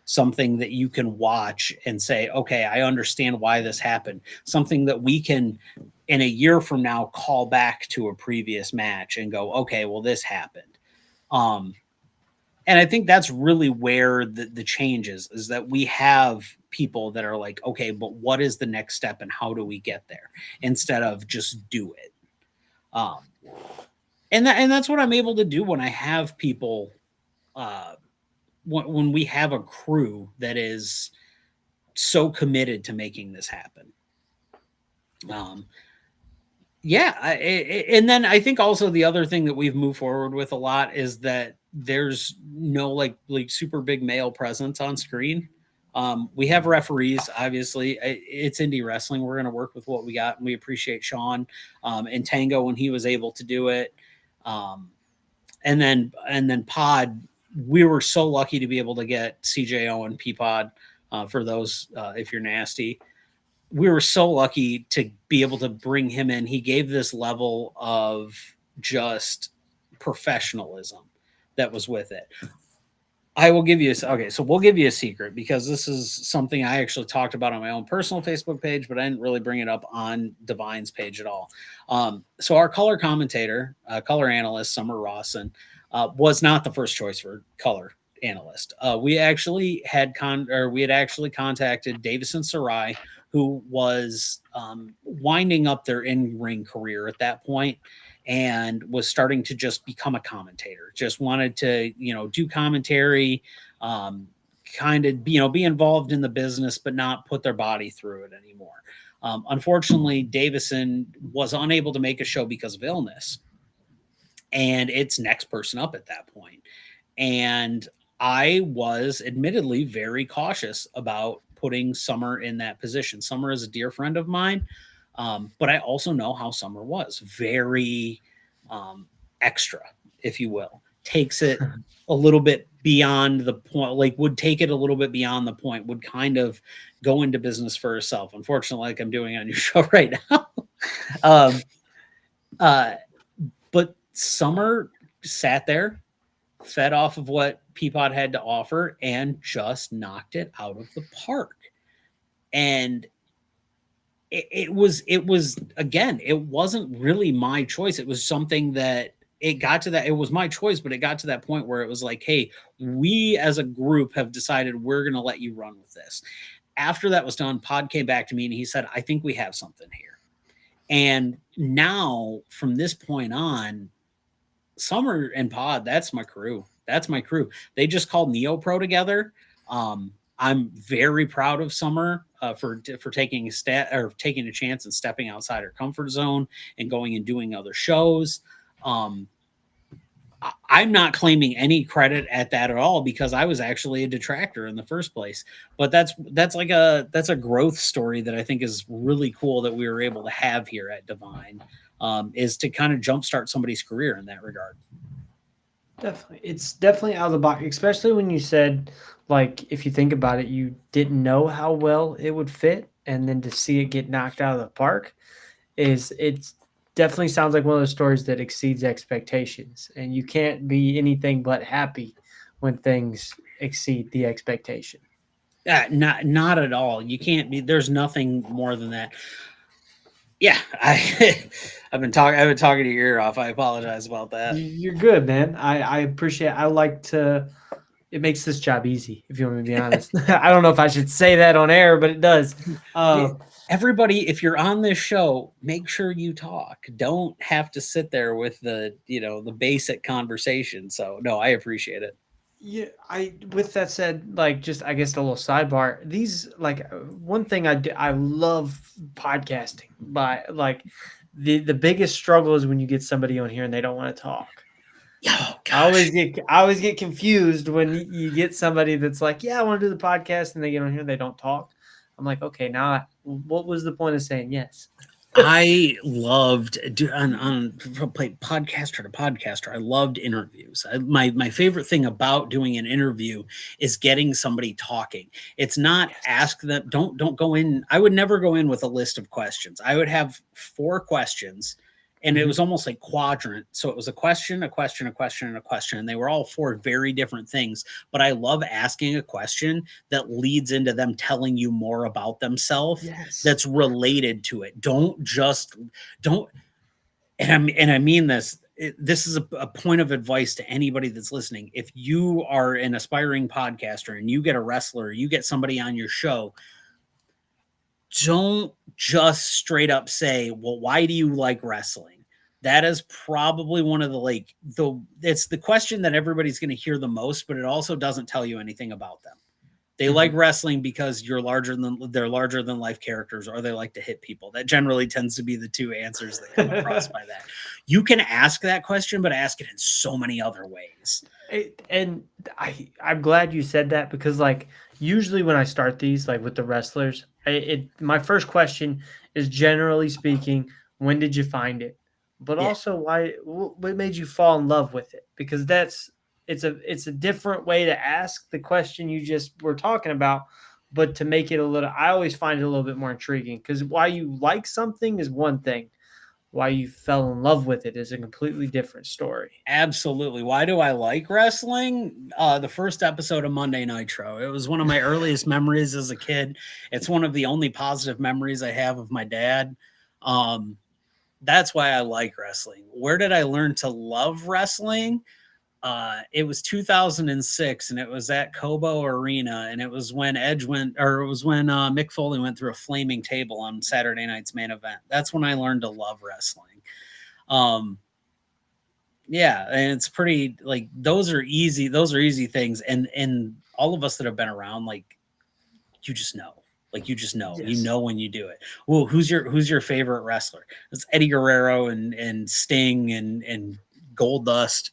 something that you can watch and say, okay, I understand why this happened. Something that we can in a year from now call back to a previous match and go, okay, well, this happened. And I think that's really where the change is that we have people that are like, okay, but what is the next step and how do we get there, instead of just do it. And that's what I'm able to do when I have people, when we have a crew that is so committed to making this happen. And then I think also the other thing that we've moved forward with a lot is that there's no like super big male presence on screen. We have referees, obviously. It's indie wrestling. We're going to work with what we got, and we appreciate Sean and Tango when he was able to do it. And then Pod, we were so lucky to be able to get CJO and P-Pod for those if you're nasty. We were so lucky to be able to bring him in. He gave this level of just professionalism that was with it. I will give you so we'll give you a secret, because this is something I actually talked about on my own personal Facebook page, but I didn't really bring it up on Divine's page at all. So our color commentator, color analyst, Summer Rawson, was not the first choice for color analyst. We actually had contacted Davison Sarai, who was winding up their in-ring career at that point and was starting to just become a commentator, just wanted to, do commentary, kind of, be involved in the business, but not put their body through it anymore. Unfortunately, Davison was unable to make a show because of illness, and it's next person up at that point. And I was admittedly very cautious about putting Summer in that position. Summer is a dear friend of mine, but I also know how Summer was. Very extra, if you will. Takes it a little bit beyond the point, would take it a little bit beyond the point, would kind of go into business for herself. Unfortunately, like I'm doing on your show right now. But Summer sat there, fed off of what Peapod had to offer, and just knocked it out of the park. And it was again, it wasn't really my choice. It was something that it was my choice, but it got to that point where it was like, hey, we as a group have decided we're going to let you run with this. After that was done, Pod came back to me and he said, I think we have something here. And now from this point on, Summer and Pod, that's my crew. They just called Neo Pro together. I'm very proud of Summer for taking a chance and stepping outside her comfort zone and going and doing other shows. I'm not claiming any credit at that at all, because I was actually a detractor in the first place. But that's a growth story that I think is really cool that we were able to have here at Divine, is to kind of jumpstart somebody's career in that regard. Definitely. It's definitely out of the box, especially when you said, if you think about it, you didn't know how well it would fit, and then to see it get knocked out of the park it's definitely sounds like one of those stories that exceeds expectations, and you can't be anything but happy when things exceed the expectation. Not at all. You can't be. There's nothing more than that. Yeah, I've been talking to your ear off. I apologize about that. You're good, man. I appreciate. I like to. It makes this job easy, if you want me to be honest. I don't know if I should say that on air, but it does. Everybody, if you're on this show, make sure you talk. Don't have to sit there with the basic conversation. So no, I appreciate it. Yeah, with that said, just I guess a little sidebar. These one thing I love podcasting, but the biggest struggle is when you get somebody on here and they don't want to talk. Oh, I always get confused when you get somebody that's like, yeah, I want to do the podcast, and they get on here and they don't talk. I'm like, okay, now what was the point of saying yes? I loved on podcaster to podcaster. I loved interviews. My favorite thing about doing an interview is getting somebody talking. It's not ask them. Don't go in. I would never go in with a list of questions. I would have 4 questions and it was almost like quadrant. So it was a question, a question, a question, and a question. And they were all 4 very different things. But I love asking a question that leads into them telling you more about themselves Yes. that's related to it. Don't, and I mean this. This is a point of advice to anybody that's listening. If you are an aspiring podcaster and you get a wrestler, you get somebody on your show, don't just straight up say, well, why do you like wrestling? That is probably one of it's the question that everybody's going to hear the most, but it also doesn't tell you anything about them. They like wrestling because they're larger than life characters, or they like to hit people. That generally tends to be the 2 answers that come across by that. You can ask that question, but ask it in so many other ways. And I'm glad you said that, because like usually when I start these, like with the wrestlers, my first question is, generally speaking, when did you find it? But also, what made you fall in love with it? Because it's a different way to ask the question you just were talking about, but to make it I always find it a little bit more intriguing, because why you like something is one thing. Why you fell in love with it is a completely different story. Absolutely. Why do I like wrestling? The first episode of Monday Nitro. It was one of my earliest memories as a kid. It's one of the only positive memories I have of my dad. That's why I like wrestling. Where did I learn to love wrestling? It was 2006, and it was at Cobo Arena, and it was when Mick Foley went through a flaming table on Saturday night's main event. That's when I learned to love wrestling. Yeah, and it's pretty, like, those are easy things, and all of us that have been around, like, you just know. Like, you just know. Yes. You know when you do it. Well, who's your favorite wrestler? It's Eddie Guerrero and Sting and Goldust,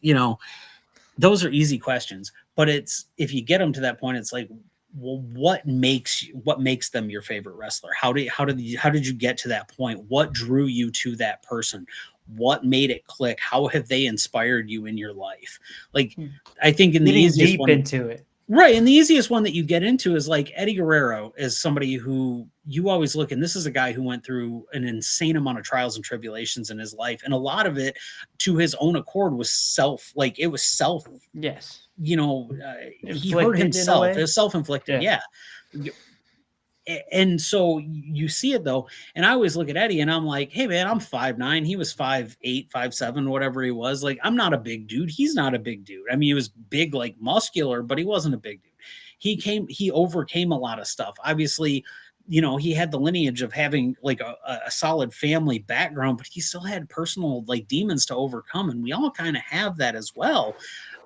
those are easy questions. But it's, if you get them to that point, it's like, well, what makes them your favorite wrestler? How did you get to that point? What drew you to that person? What made it click? How have they inspired you in your life? Like, I think in the Getting easiest deep one, into it. right, and the easiest one that you get into is like Eddie Guerrero is somebody who you always look, and this is a guy who went through an insane amount of trials and tribulations in his life, and a lot of it to his own accord was self. Yes. He hurt Inflicted in a himself. way. It was self-inflicted. Yeah. And so you see it though, and I always look at Eddie and I'm like, hey man, I'm 5'9", he was 5'8", 5'7", whatever he was. Like, I'm not a big dude, he's not a big dude. I mean, he was big, like muscular, but he wasn't a big dude. He overcame a lot of stuff. Obviously, he had the lineage of having like a solid family background, but he still had personal like demons to overcome, and we all kind of have that as well.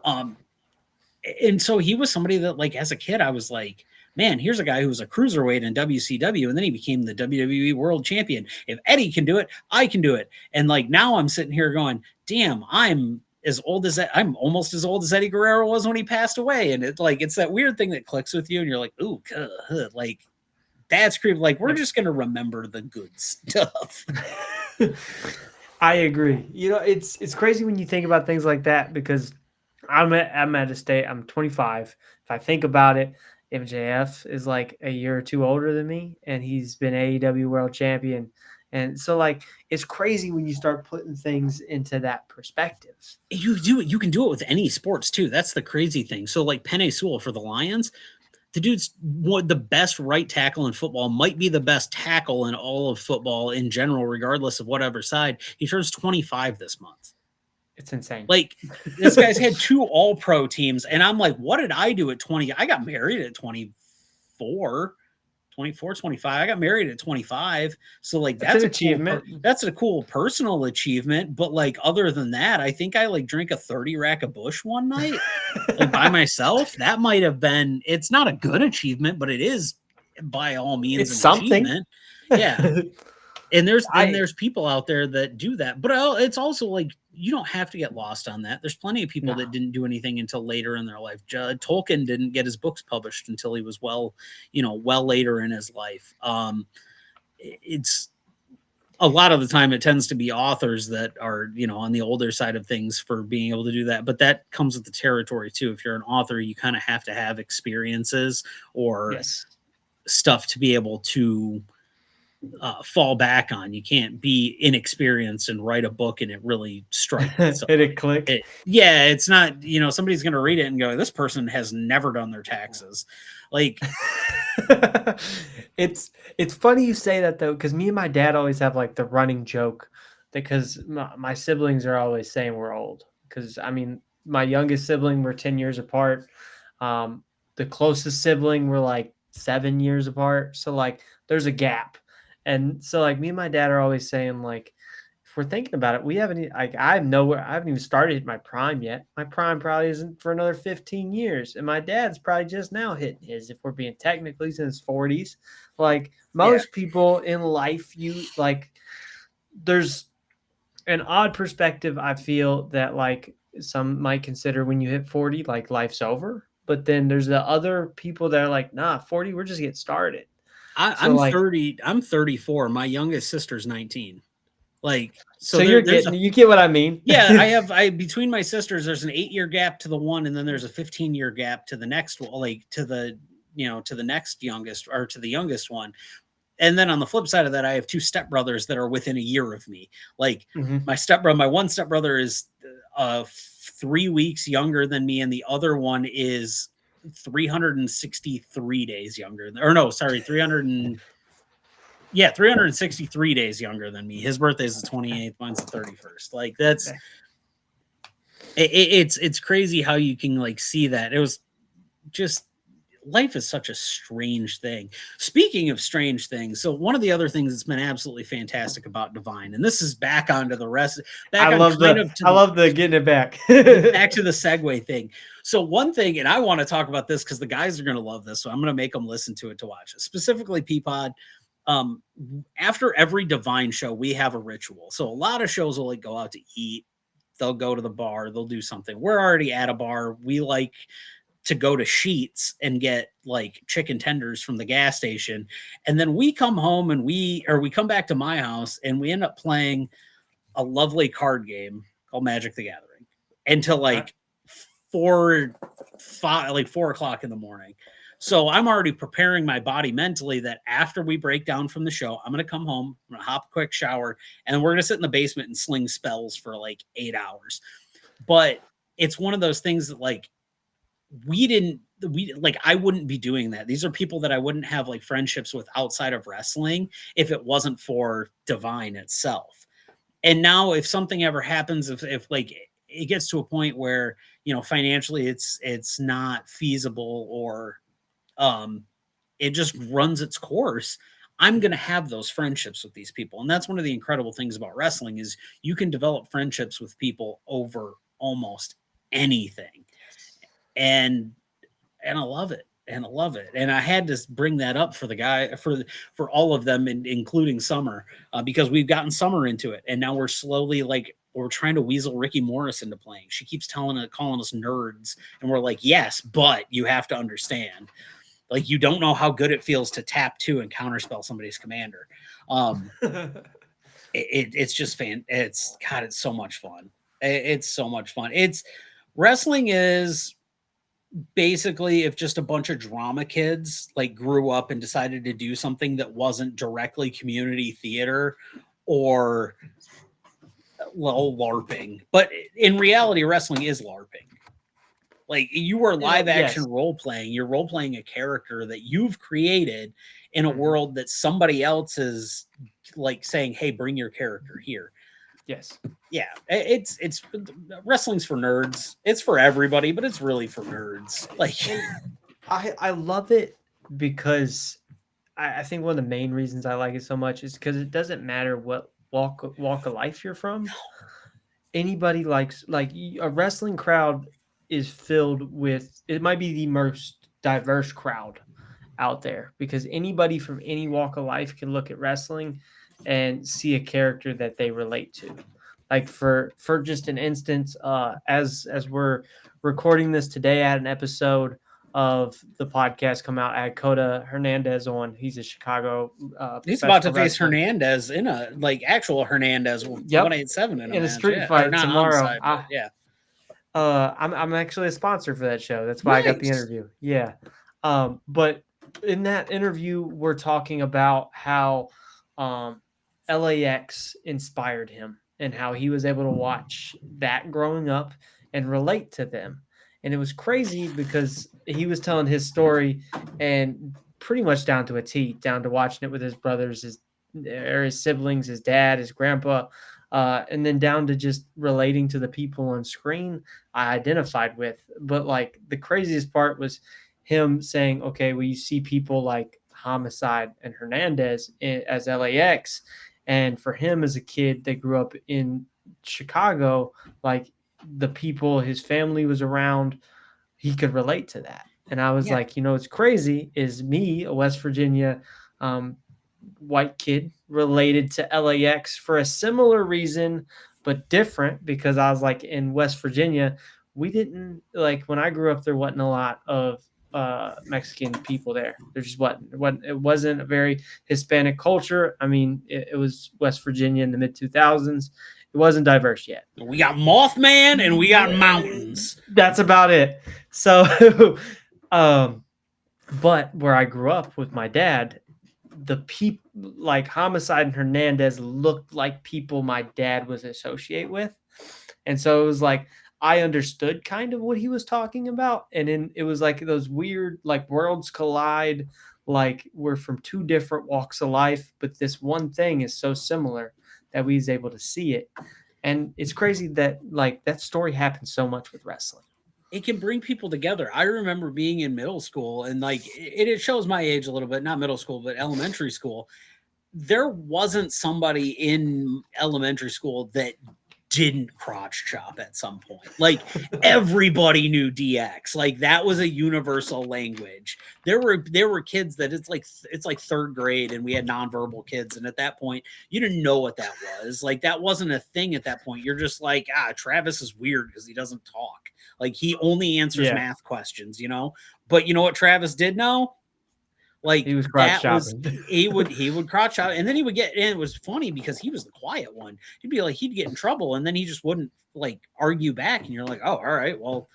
And so he was somebody that, like, as a kid, I was like, man, here's a guy who was a cruiserweight in WCW, and then he became the WWE World Champion. If Eddie can do it, I can do it. And like, now I'm sitting here going, damn, I'm almost as old as Eddie Guerrero was when he passed away. And it's that weird thing that clicks with you, and you're like, ooh, like, that's creepy. Like, we're just gonna remember the good stuff. I agree. It's crazy when you think about things like that, because I'm at a state. I'm 25. If I think about it, MJF is like a year or two older than me, and he's been AEW World Champion. And so, like, it's crazy when you start putting things into that perspective. You can do it with any sports too. That's the crazy thing. So like Penei Sewell for the Lions, the dude's the best right tackle in football, might be the best tackle in all of football in general, regardless of whatever side. He turns 25 this month. It's insane. Like, this guy's had 2 all-pro teams, and I'm like, what did I do at 20? I got married at 24, 25. I got married at 25. So like, that's an achievement. That's a cool personal achievement. But like, other than that, I think I like drank a 30 rack of Bush one night, like by myself. That might have been, it's not a good achievement, but it is by all means It's an something. achievement. Yeah. And there's people out there that do that, but it's also like, you don't have to get lost on that. There's plenty of people that didn't do anything until later in their life. Tolkien didn't get his books published until he was well later in his life. It's a lot of the time it tends to be authors that are, on the older side of things for being able to do that. But that comes with the territory too. If you're an author, you kind of have to have experiences or stuff to be able to fall back on. You can't be inexperienced and write a book and it really strike Hit it click. Yeah, it's not, somebody's going to read it and go, this person has never done their taxes. Like, it's funny you say that though, because me and my dad always have like the running joke, because my siblings are always saying we're old. Because I mean, my youngest sibling, we're 10 years apart. The closest sibling, we're like 7 years apart. So like, there's a gap, and so like me and my dad are always saying like, if we're thinking about it, we haven't like I haven't even started my prime yet. My prime probably isn't for another 15 years, and my dad's probably just now hitting his. If we're being technically, he's in his 40s. Like most people in life, you like there's an odd perspective. I feel that like some might consider when you hit 40, like life's over. But then there's the other people that are like, nah, 40, we're just getting started. I'm 30. I'm 34. My youngest sister's 19. Like, so you get what I mean? Yeah, I between my sisters, there's an 8-year gap to the one, and then there's a 15-year gap to the next one, like to the next youngest, or to the youngest one. And then on the flip side of that, I have 2 stepbrothers that are within a year of me. Like my one stepbrother is 3 weeks younger than me, and the other one is 363 days younger. 363 days younger than me. His birthday is the 28th, mine's the 31st. Like that's it's crazy how you can like see that. It was just, life is such a strange thing. Speaking of strange things, so one of the other things that's been absolutely fantastic about Divine, and this is back onto the rest. I love the getting it back back to the segue thing. So one thing, and I want to talk about this because the guys are going to love this, so I'm going to make them listen to it to watch it. Specifically, Peapod. After every Divine show, we have a ritual. So a lot of shows will like go out to eat. They'll go to the bar. They'll do something. We're already at a bar. We like to go to Sheets and get like chicken tenders from the gas station. And then we come home and we come back to my house and we end up playing a lovely card game called Magic the Gathering until like 4 o'clock in the morning. So I'm already preparing my body mentally that after we break down from the show, I'm going to come home, I'm going to hop a quick shower, and we're going to sit in the basement and sling spells for like 8 hours. But it's one of those things that like, I wouldn't be doing that. These are people that I wouldn't have like friendships with outside of wrestling if it wasn't for Divine itself. And now if something ever happens, if like it gets to a point where, financially it's not feasible, or it just runs its course, I'm going to have those friendships with these people. And that's one of the incredible things about wrestling is you can develop friendships with people over almost anything. And I love it. And I love it. And I had to bring that up for the guy, for all of them, including Summer, because we've gotten Summer into it. And now we're slowly we're trying to weasel Ricky Morris into playing. She keeps calling us nerds. And we're like, yes, but you have to understand, like, you don't know how good it feels to tap 2 and counterspell somebody's commander. It's just it's so much fun. It's so much fun. Wrestling is basically if just a bunch of drama kids like grew up and decided to do something that wasn't directly community theater or LARPing. But in reality, wrestling is LARPing. Like, you are live action role playing. You're role playing a character that you've created in a world that somebody else is like saying, hey, bring your character here. Yes. Yeah, it's wrestling's for nerds. It's for everybody, but it's really for nerds. Like, I love it because I think one of the main reasons I like it so much is because it doesn't matter what walk of life you're from. Anybody likes, like, a wrestling crowd is filled with, it might be the most diverse crowd out there because anybody from any walk of life can look at wrestling and see a character that they relate to. Like for just an instance, as we're recording this today, I had an episode of the podcast come out. I had Coda Hernandez on. He's a Chicago. He's about to face Hernandez in a actual Hernandez 187 in a street fight tomorrow. I'm actually a sponsor for that show. That's why I got the interview. Yeah, but in that interview, we're talking about how um, LAX inspired him and how he was able to watch that growing up and relate to them. And it was crazy because he was telling his story and pretty much down to a T, down to watching it with his brothers, his siblings, his dad, his grandpa, and then down to just relating to the people on screen I identified with. But like the craziest part was him saying, okay, well, you see people like Homicide and Hernandez as LAX. And for him as a kid that grew up in Chicago, like the people his family was around, he could relate to that. And I was Yeah. like, it's crazy is me, a West Virginia um, white kid, related to LAX for a similar reason, but different because I was like in West Virginia, we didn't like when I grew up, there wasn't a lot of Mexican people there. There just wasn't. It wasn't a very Hispanic culture. I mean, it was West Virginia in the mid 2000s. It wasn't diverse yet. We got Mothman and we got mountains. That's about it. So, but where I grew up with my dad, the people like Homicide and Hernandez looked like people my dad was associate with. And so it was like I understood kind of what he was talking about. And then it was like those weird like worlds collide, like we're from two different walks of life, but this one thing is so similar that we was able to see it. And it's crazy that like that story happens so much with wrestling. It can bring people together. I remember being in middle school and like it shows my age a little bit, not middle school, but elementary school. There wasn't somebody in elementary school that didn't crotch chop at some point. Like everybody knew DX. Like that was a universal language. There were kids that it's like third grade and we had nonverbal kids. And at that point, you didn't know what that was. Like that wasn't a thing at that point. You're just like, Travis is weird because he doesn't talk. Like he only answers math questions, But you know what Travis did know? Like he was crotch chopping. He would crotch chop, and then he would get. And it was funny because he was the quiet one. He'd be like he'd get in trouble, and then he just wouldn't like argue back. And you're like, oh, all right, well,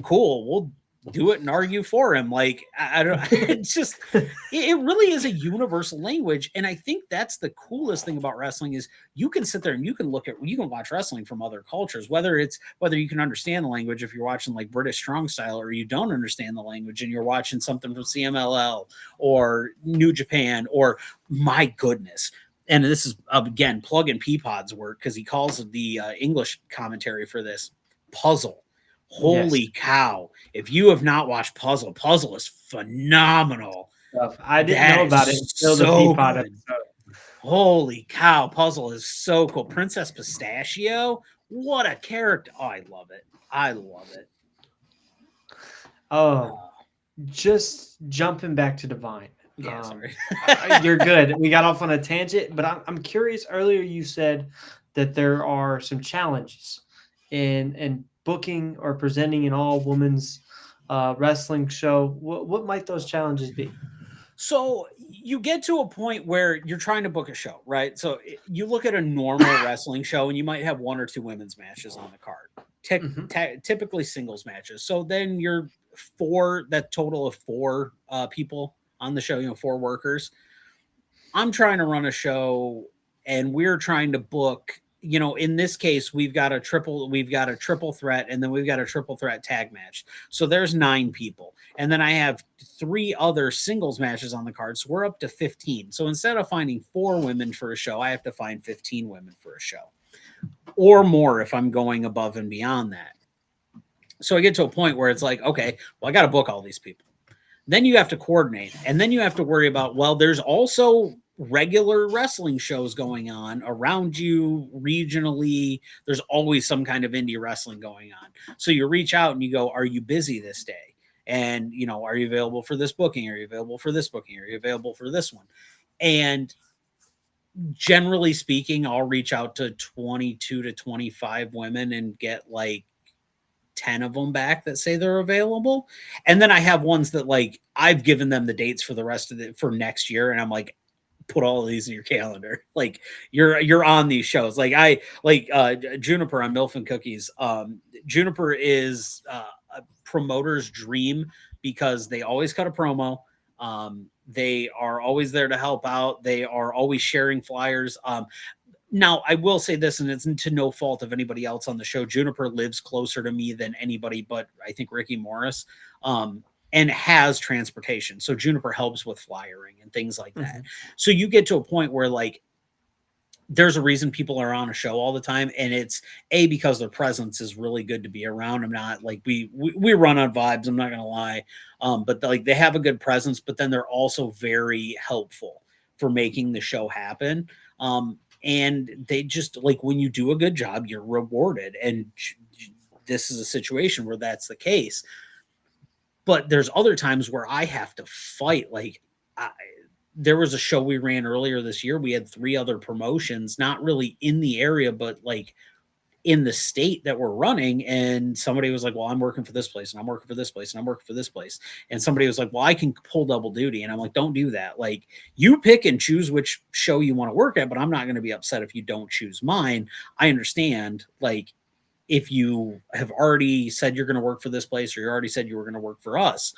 cool, we'll do it and argue for him. Like I don't. It's just it really is a universal language, and I think that's the coolest thing about wrestling is you can sit there and you can watch wrestling from other cultures, whether you can understand the language if you're watching like British strong style or you don't understand the language and you're watching something from CMLL or New Japan or my goodness. And this is again plug in Peapod's work because he calls the English commentary for this Puzzle. Holy cow. If you have not watched Puzzle is phenomenal. I didn't know about it until the Peapod episode. Holy cow, Puzzle is so cool. Princess Pistachio, what a character. Oh, I love it. Just jumping back to Divine. Yeah, sorry. You're good. We got off on a tangent, but I'm curious. Earlier you said that there are some challenges in booking or presenting an all women's wrestling show. What might those challenges be? So you get to a point where you're trying to book a show, right? So you look at a normal wrestling show and you might have one or two women's matches on the card, typically singles matches. So then you're that total of four people on the show, 4 workers. I'm trying to run a show and we're trying to book, in this case, we've got a triple threat and then we've got a triple threat tag match. So there's 9 people. And then I have 3 other singles matches on the card. So we're up to 15. So instead of finding 4 women for a show, I have to find 15 women for a show or more if I'm going above and beyond that. So I get to a point where it's like, okay, well, I got to book all these people. Then you have to coordinate. And then you have to worry about, well, there's also regular wrestling shows going on around you regionally. There's always some kind of indie wrestling going on. So you reach out and you go, are you busy this day? And, are you available for this booking? Are you available for this booking? Are you available for this one? And generally speaking, I'll reach out to 22 to 25 women and get like 10 of them back that say they're available. And then I have ones that like I've given them the dates for the rest of it for next year. And I'm like, put all of these in your calendar. Like you're on these shows. Like Juniper on Milf and Cookies. Juniper is a promoter's dream because they always cut a promo. They are always there to help out. They are always sharing flyers. Now, I will say this, and it's to no fault of anybody else on the show. Juniper lives closer to me than anybody but I think Ricky Morris, and has transportation. So Juniper helps with flyering and things like that. Mhm. So you get to a point where like there's a reason people are on a show all the time, and it's because their presence is really good to be around. I'm not like we run on vibes. I'm not gonna lie, but like they have a good presence, but then they're also very helpful for making the show happen. And they just like when you do a good job, you're rewarded, and this is a situation where that's the case. But there's other times where I have to fight. Like there was a show we ran earlier this year. We had 3 other promotions, not really in the area, but like in the state that we're running. And somebody was like, well, I'm working for this place and I'm working for this place and I'm working for this place. And somebody was like, well, I can pull double duty. And I'm like, don't do that. Like you pick and choose which show you want to work at, but I'm not going to be upset if you don't choose mine. I understand. Like if you have already said you're going to work for this place or you already said you were going to work for us,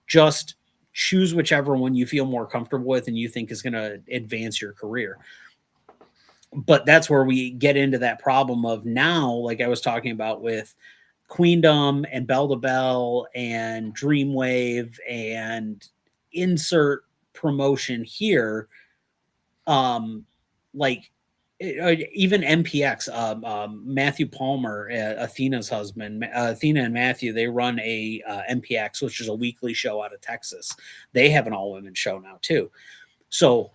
just choose whichever one you feel more comfortable with and you think is going to advance your career. But that's where we get into that problem of now, like I was talking about with Queendom and Bell to Bell and Dreamwave and insert promotion here, like even MPX, Matthew Palmer, Athena's husband, Athena and Matthew, they run a MPX, which is a weekly show out of Texas. They have an all-women show now too. So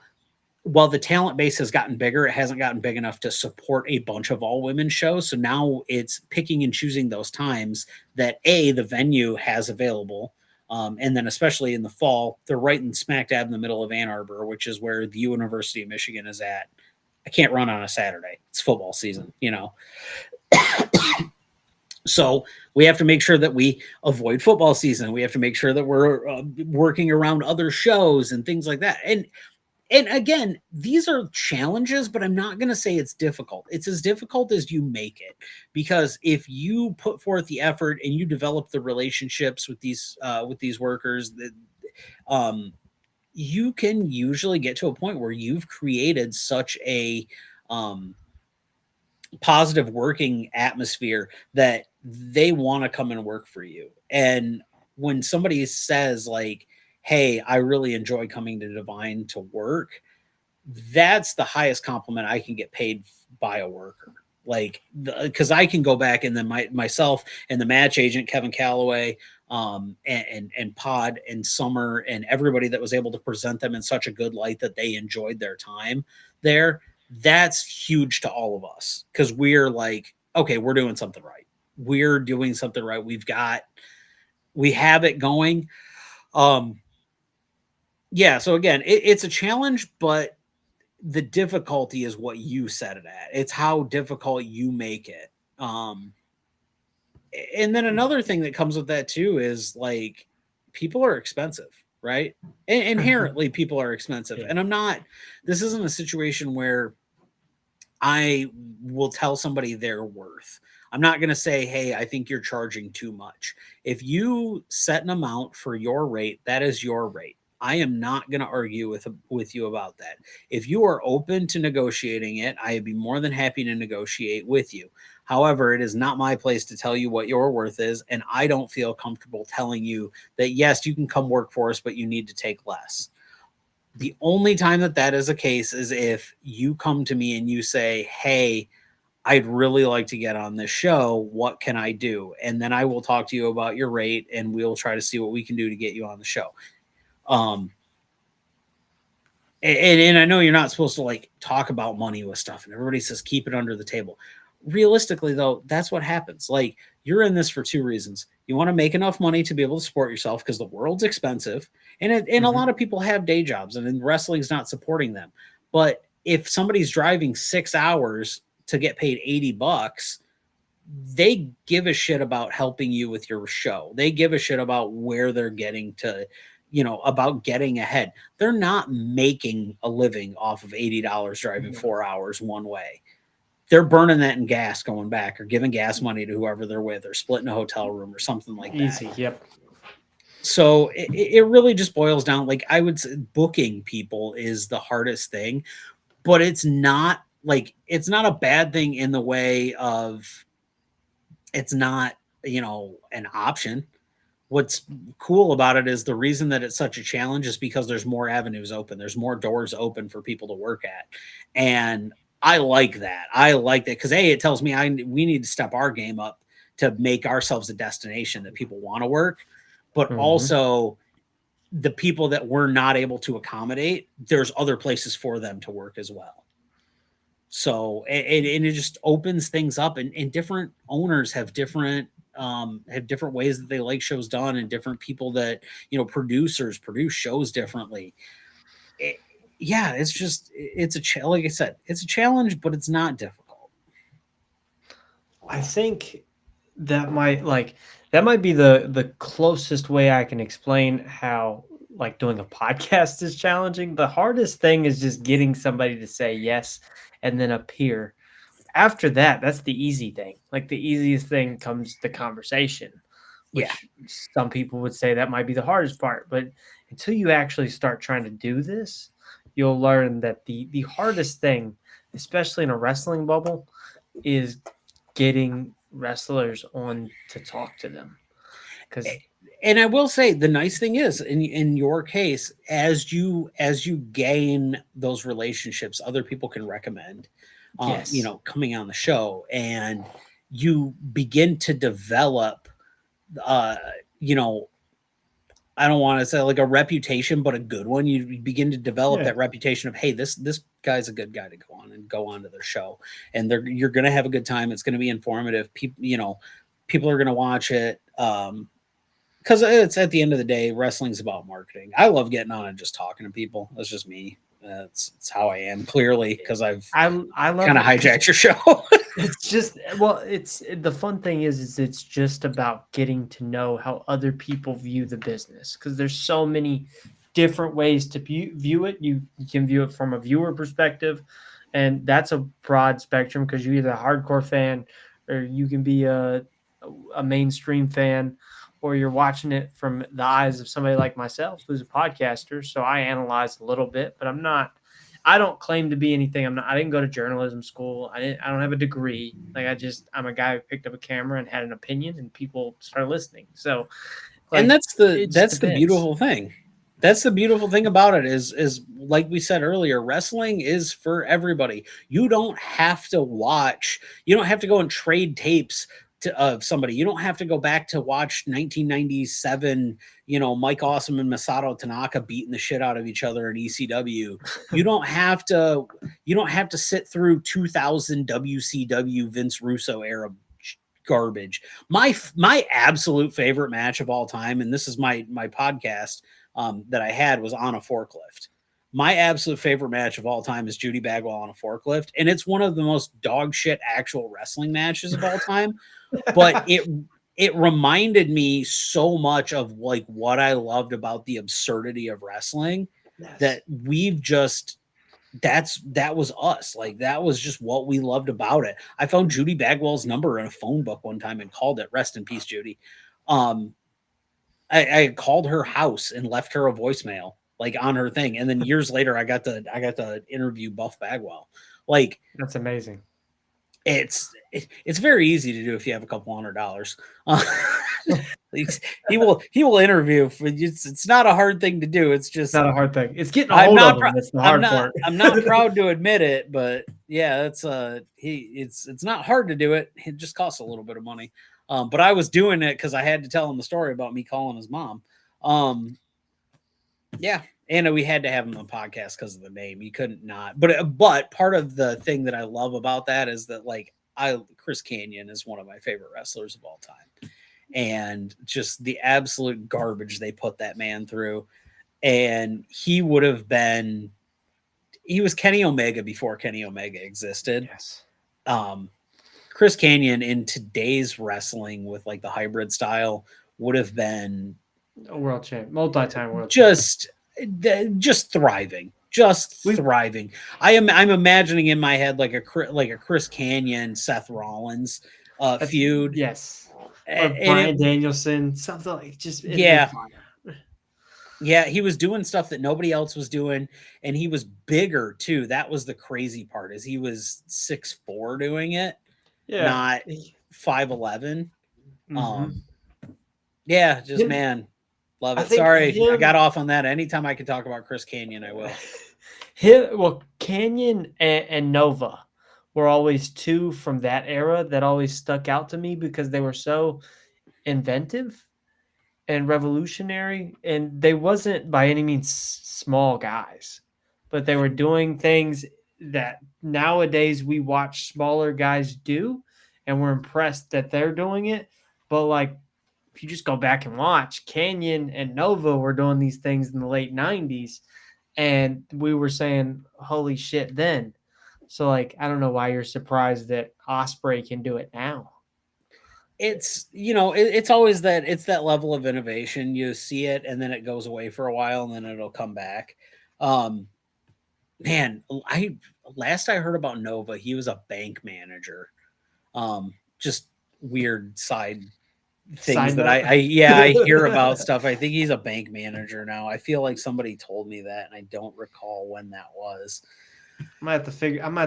while the talent base has gotten bigger, it hasn't gotten big enough to support a bunch of all-women shows. So now it's picking and choosing those times that the venue has available. And then especially in the fall, they're right in smack dab in the middle of Ann Arbor, which is where the University of Michigan is at. I can't run on a Saturday. It's football season, you know. So we have to make sure that we avoid football season. We have to make sure that we're working around other shows and things like that. And again, these are challenges, but I'm not going to say it's difficult. It's as difficult as you make it, because if you put forth the effort and you develop the relationships with these workers, that you can usually get to a point where you've created such a positive working atmosphere that they want to come and work for you. And when somebody says like, hey, I really enjoy coming to Divine to work, that's the highest compliment I can get paid by a worker. Like, because I can go back and then myself and the match agent, Kevin Calloway, and Pod and Summer and everybody that was able to present them in such a good light that they enjoyed their time there. That's huge to all of us, because we're like, okay, we're doing something right. We're doing something right. We have it going. Yeah. So again, it's a challenge, but the difficulty is what you set it at. It's how difficult you make it. And then another thing that comes with that too is like people are expensive, right? Inherently, people are expensive. Yeah. And this isn't a situation where I will tell somebody their worth. I'm not going to say, hey, I think you're charging too much. If you set an amount for your rate, that is your rate. I am not going to argue with you about that. If you are open to negotiating it, I'd be more than happy to negotiate with you. However, it is not my place to tell you what your worth is, and I don't feel comfortable telling you that, yes, you can come work for us, but you need to take less. The only time that is a case is if you come to me and you say, hey, I'd really like to get on this show. What can I do? And then I will talk to you about your rate, and we'll try to see what we can do to get you on the show. And I know you're not supposed to like talk about money with stuff, and everybody says keep it under the table. Realistically, though, that's what happens. Like, you're in this for 2 reasons. You want to make enough money to be able to support yourself because the world's expensive, and a lot of people have day jobs, and wrestling's not supporting them. But if somebody's driving 6 hours to get paid $80, they give a shit about helping you with your show. They give a shit about where they're getting to, about getting ahead. They're not making a living off of $80 driving 4 hours one way. They're burning that in gas going back, or giving gas money to whoever they're with, or splitting a hotel room or something like that. Easy. Yep. So it really just boils down, like I would say booking people is the hardest thing, but it's not a bad thing in the way of it's not, an option. What's cool about it is the reason that it's such a challenge is because there's more avenues open. There's more doors open for people to work at. And I like that. I like that because it tells me we need to step our game up to make ourselves a destination that people want to work, but also the people that we're not able to accommodate, there's other places for them to work as well. So it just opens things up, and different owners have different ways that they like shows done, and different people that producers produce shows differently. Like I said, it's a challenge, but it's not difficult. I think that might be the closest way I can explain how like doing a podcast is challenging. The hardest thing is just getting somebody to say yes and then appear. After that, that's the easy thing. Like the easiest thing comes the conversation, which some people would say that might be the hardest part. But until you actually start trying to do this, you'll learn that the hardest thing, especially in a wrestling bubble, is getting wrestlers on to talk to them. And I will say the nice thing is in your case, as you gain those relationships, other people can recommend coming on the show, and you begin to develop I don't want to say like a reputation, but a good one. You begin to develop that reputation of, hey, this guy's a good guy to go on to their show, and you're going to have a good time. It's going to be informative. People are going to watch it. Because it's at the end of the day, wrestling's about marketing. I love getting on and just talking to people. That's just me. It's how I am, clearly, because I love kind of hijacked your show. It's just, it's the fun thing is it's just about getting to know how other people view the business, because there's so many different ways to view it. You can view it from a viewer perspective, and that's a broad spectrum because you're either a hardcore fan or you can be a mainstream fan, or you're watching it from the eyes of somebody like myself who's a podcaster. So I analyze a little bit, but I don't claim to be anything. I didn't go to journalism school. I don't have a degree. I'm a guy who picked up a camera and had an opinion, and people started listening. So, and that's the beautiful thing. That's the beautiful thing about it is like we said earlier, wrestling is for everybody. You don't have to watch. You don't have to go and trade tapes of somebody. You don't have to go back to watch 1997, Mike Awesome and Masato Tanaka beating the shit out of each other in ECW. You don't have to sit through 2000 WCW Vince Russo era garbage. My absolute favorite match of all time, and this is my podcast that I had, was on a forklift. My absolute favorite match of all time is Judy Bagwell on a forklift, and it's one of the most dog shit actual wrestling matches of all time. But it reminded me so much of like what I loved about the absurdity of wrestling, that that was us. Like that was just what we loved about it. I found Judy Bagwell's number in a phone book one time and called it. Rest in peace, Judy. I called her house and left her a voicemail like on her thing, and then years later I got to interview Buff Bagwell. Like, that's amazing. It's very easy to do if you have a couple $100. He will interview. It's not a hard thing to do. It's just not a hard thing. It's getting a hold of him. That's the hard part. I'm not proud to admit it, but yeah, it's not hard to do it. It just costs a little bit of money. But I was doing it because I had to tell him the story about me calling his mom. Yeah. And we had to have him on the podcast because of the name. You couldn't not. But part of the thing that I love about that is that Chris Kanyon is one of my favorite wrestlers of all time, and just the absolute garbage they put that man through. And he was Kenny Omega before Kenny Omega existed. Yes. Chris Kanyon in today's wrestling with like the hybrid style would have been a world champ, multi-time world champ. Just thriving. I'm imagining in my head like a Chris Kanyon, Seth Rollins feud. Yes. Or Bryan Danielson, something like just Yeah, he was doing stuff that nobody else was doing, and he was bigger too. That was the crazy part, is he was 6'4" doing it, Yeah. not 5'11". Mm-hmm. Um, yeah, just Him, man, love I it. think Sorry, I got him, off on that. Anytime I can talk about Chris Canyon, I will. well, Canyon and Nova were always two from that era that always stuck out to me because they were so inventive and revolutionary, and they wasn't by any means small guys, but they were doing things that nowadays we watch smaller guys do, and we're impressed that they're doing it. But like, if you just go back and watch, Canyon and Nova were doing these things in the late '90s, and we were saying, "Holy shit!" Then, so like, I don't know why you're surprised that Osprey can do it now. It's, it's always that, it's that level of innovation. You see it, and then it goes away for a while, and then it'll come back. Um, man, I last I heard about Nova, he was a bank manager. Just weird side things Side that note. I hear about stuff. I think he's a bank manager now. I feel like somebody told me that, and I don't recall when that was. I might have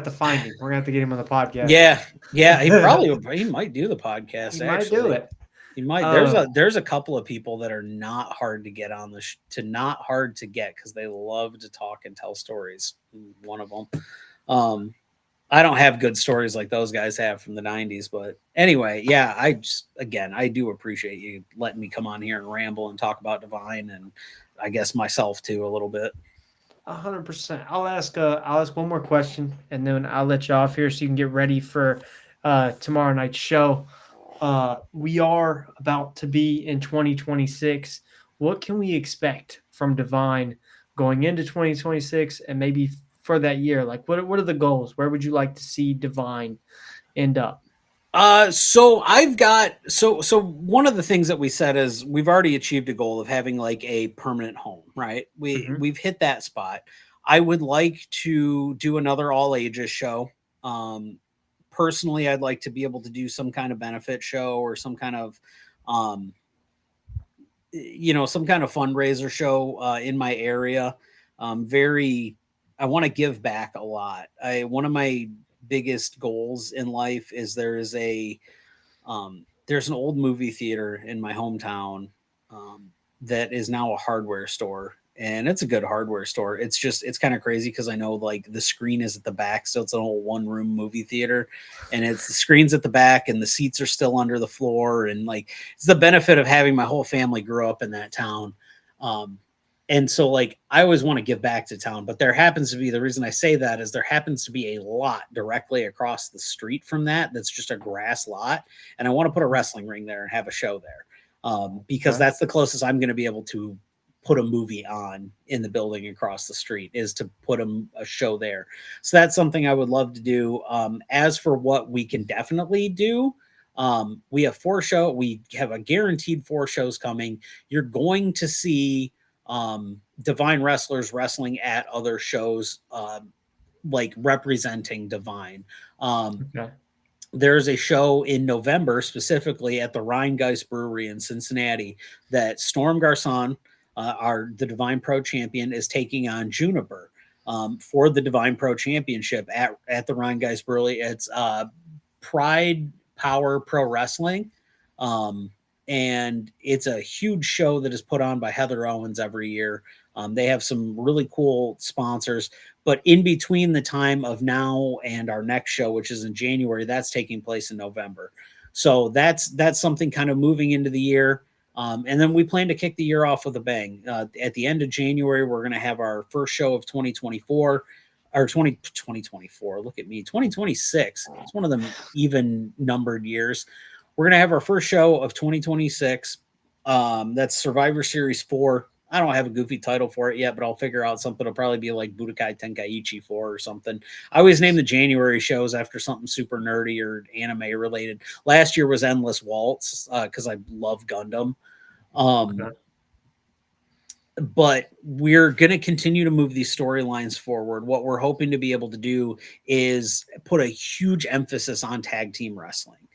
to find him. We're gonna have to get him on the podcast. Yeah, yeah, he might do the He podcast might do actually. it. He might. Um, There's a couple of people that are not hard to get on the not hard to get, because they love to talk and tell stories. One of them. Um, I don't have good stories like those guys have from the '90s, but anyway, yeah. I do appreciate you letting me come on here and ramble and talk about Divine, and I guess myself too a little bit. 100%. I'll ask one more question, and then I'll let you off here so you can get ready for tomorrow night's show. We are about to be in 2026. What can we expect from Divine going into 2026 and maybe for that year? Like, what are the goals? Where would you like to see Divine end up? So I've got so one of the things that we said is we've already achieved a goal of having like a permanent home, right? Hmm. We've hit that spot. I would like to do another all ages show. Um, Personally, I'd like to be able to do some kind of benefit show, or some kind of um, some kind of fundraiser show in my area. Very, I want to give back a lot. I One of my biggest goals in life is there's an old movie theater in my hometown, that is now a hardware store, and it's a good hardware store. It's kind of crazy because I know like the screen is at the back, so it's an old one room movie theater, and it's the screens at the back, and the seats are still under the floor, and like it's the benefit of having my whole family grow up in that town. Um, and so like I always want to give back to town, but there happens to be, the reason I say that is there happens to be a lot directly across the street from that's just a grass lot, and I want to put a wrestling ring there and have a show there, because Okay. that's the closest I'm going to be able to put a movie on in the building across the street, is to put a show there. So that's something I would love to do. As for what we can definitely do, we have a guaranteed 4 shows coming. You're going to see Divine wrestlers wrestling at other shows, like representing Divine. Um, Okay. there's a show in November, specifically at the Rheingeist Brewery in Cincinnati, that Storm Garcon, the Divine Pro champion, is taking on Juniper, for the Divine Pro Championship at the Rheingeist Brewery. It's Pride Power Pro Wrestling. Um, and it's a huge show that is put on by Heather Owens every year. They have some really cool sponsors, but in between the time of now and our next show, which is in January, that's taking place in November. So that's something kind of moving into the year. And then we plan to kick the year off with a bang. At the end of January, we're going to have our first show of 2024, or 2024. Look at me, 2026. It's one of them even numbered years. We're going to have our first show of 2026. That's Survivor Series 4. I don't have a goofy title for it yet, but I'll figure out something. It'll probably be like Budokai Tenkaichi 4 or something. I always name the January shows after something super nerdy or anime related. Last year was Endless Waltz, because I love Gundam. Um, Okay. but we're going to continue to move these storylines forward. What we're hoping to be able to do is put a huge emphasis on tag team wrestling.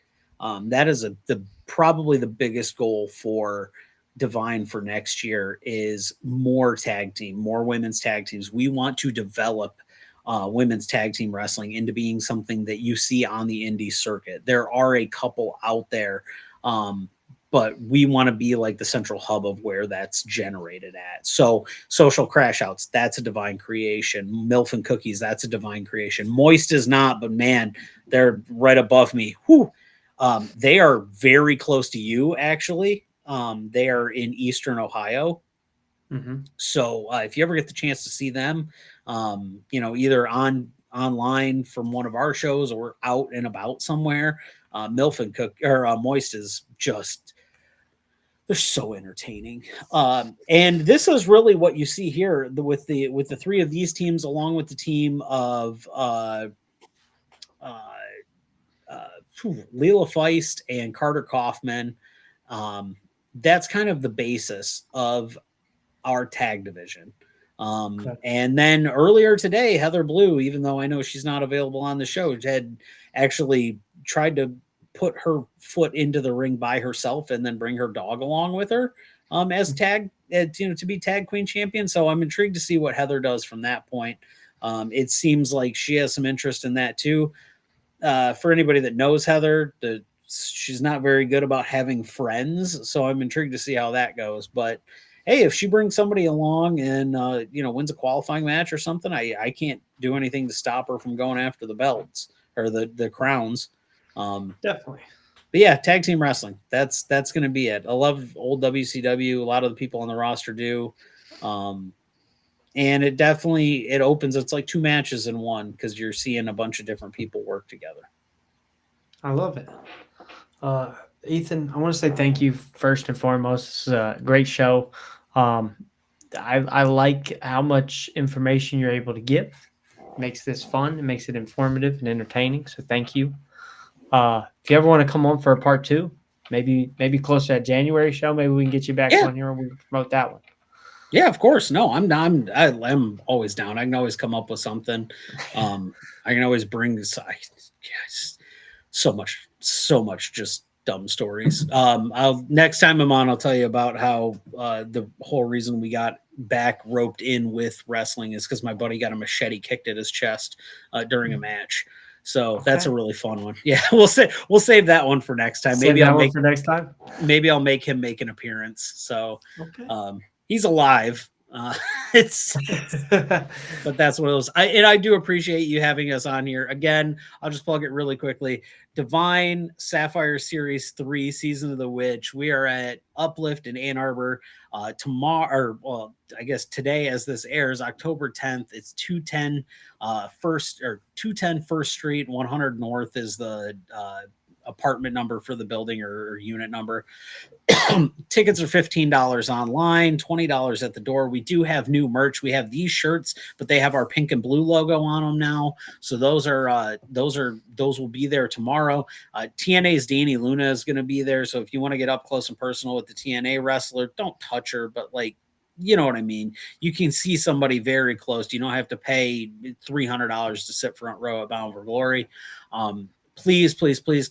That is probably the biggest goal for Divine for next year is more women's tag teams. We want to develop women's tag team wrestling into being something that you see on the indie circuit. There are a couple out there, but we want to be like the central hub of where that's generated at. So Social Crashouts, that's a Divine creation. Milf and Cookies, that's a Divine creation. Moist is not, but man, they're right above me. Whew. They are very close to you, actually. They are in Eastern Ohio. Mm-hmm. So if you ever get the chance to see them, either online from one of our shows or out and about somewhere, Milf and Moist is just, they're so entertaining. And this is really what you see here with the three of these teams, along with the team of Leela Feist and Carter Kaufman. That's kind of the basis of our tag division. And then earlier today, Heather Blue, even though I know she's not available on the show, had actually tried to put her foot into the ring by herself and then bring her dog along with her as tag, to be tag queen champion. So I'm intrigued to see what Heather does from that point. It seems like she has some interest in that too. For anybody that knows Heather, she's not very good about having friends. So I'm intrigued to see how that goes. But hey, if she brings somebody along and wins a qualifying match or something, I can't do anything to stop her from going after the belts or the crowns. Definitely. But yeah, tag team wrestling. That's going to be it. I love old WCW. A lot of the people on the roster do. And it opens. It's like two matches in one because you're seeing a bunch of different people work together. I love it. Ethan, I want to say thank you first and foremost. This is a great show. I like how much information you're able to give. It makes this fun. It makes it informative and entertaining. So thank you. If you ever want to come on for a part 2, maybe close to that January show, maybe we can get you back on here and we can promote that one. Yeah, of course. No, I'm always down. I can always come up with something. I can always bring so much just dumb stories. Next time I'm on, I'll tell you about how the whole reason we got back roped in with wrestling is because my buddy got a machete kicked at his chest during a match. So that's a really fun one. Yeah, we'll save that one for next time. Maybe I'll make him make an appearance. So he's alive. But that's one of those. I do appreciate you having us on here again. I'll just plug it really quickly. Divine Sapphire Series 3 Season of the Witch. We are at Uplift in Ann Arbor tomorrow, I guess today as this airs, October 10th. It's 210 First Street, 100 North is the apartment number for the building or unit number. Tickets are $15 online, $20 at the door. We do have new merch. We have these shirts, but they have our pink and blue logo on them now. So those will be there tomorrow. TNA's Dani Luna is going to be there. So if you want to get up close and personal with the TNA wrestler, don't touch her, but you know what I mean? You can see somebody very close. You don't have to pay $300 to sit front row at Bound for Glory. Please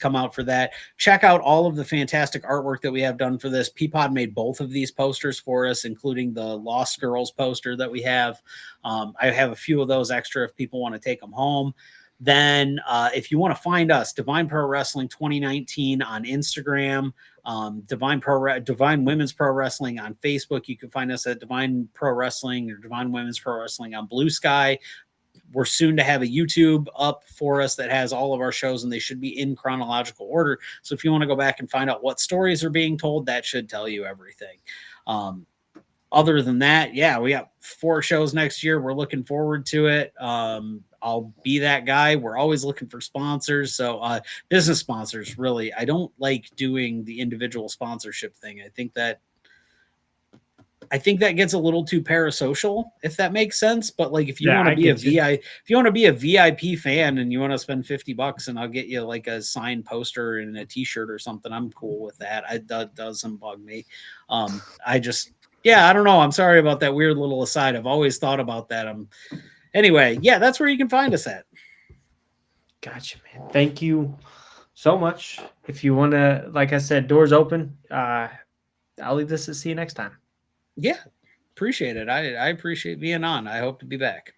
come out for that. Check out all of the fantastic artwork that we have done for this. Peapod made both of these posters for us, including the Lost Girls poster that we have. I have a few of those extra if people want to take them home. Then if you want to find us, Divine Pro Wrestling 2019 on Instagram, Divine Women's Pro Wrestling on Facebook. You can find us at Divine Pro Wrestling or Divine Women's Pro Wrestling on Blue Sky. We're soon to have a YouTube up for us that has all of our shows, and they should be in chronological order. So if you want to go back and find out what stories are being told, that should tell you everything. Other than that, yeah, we got 4 shows next year. We're looking forward to it. I'll be that guy. We're always looking for sponsors. So business sponsors, really. I don't like doing the individual sponsorship thing. I think that gets a little too parasocial, if that makes sense. But if you want to be a VIP fan and you want to spend $50 and I'll get you a signed poster and a t-shirt or something, I'm cool with that. That doesn't bug me. I don't know. I'm sorry about that weird little aside. I've always thought about that. Anyway, yeah, that's where you can find us at. Gotcha, man. Thank you so much. If you want to, like I said, doors open. I'll leave this to see you next time. Yeah, appreciate it. I appreciate being on. I hope to be back.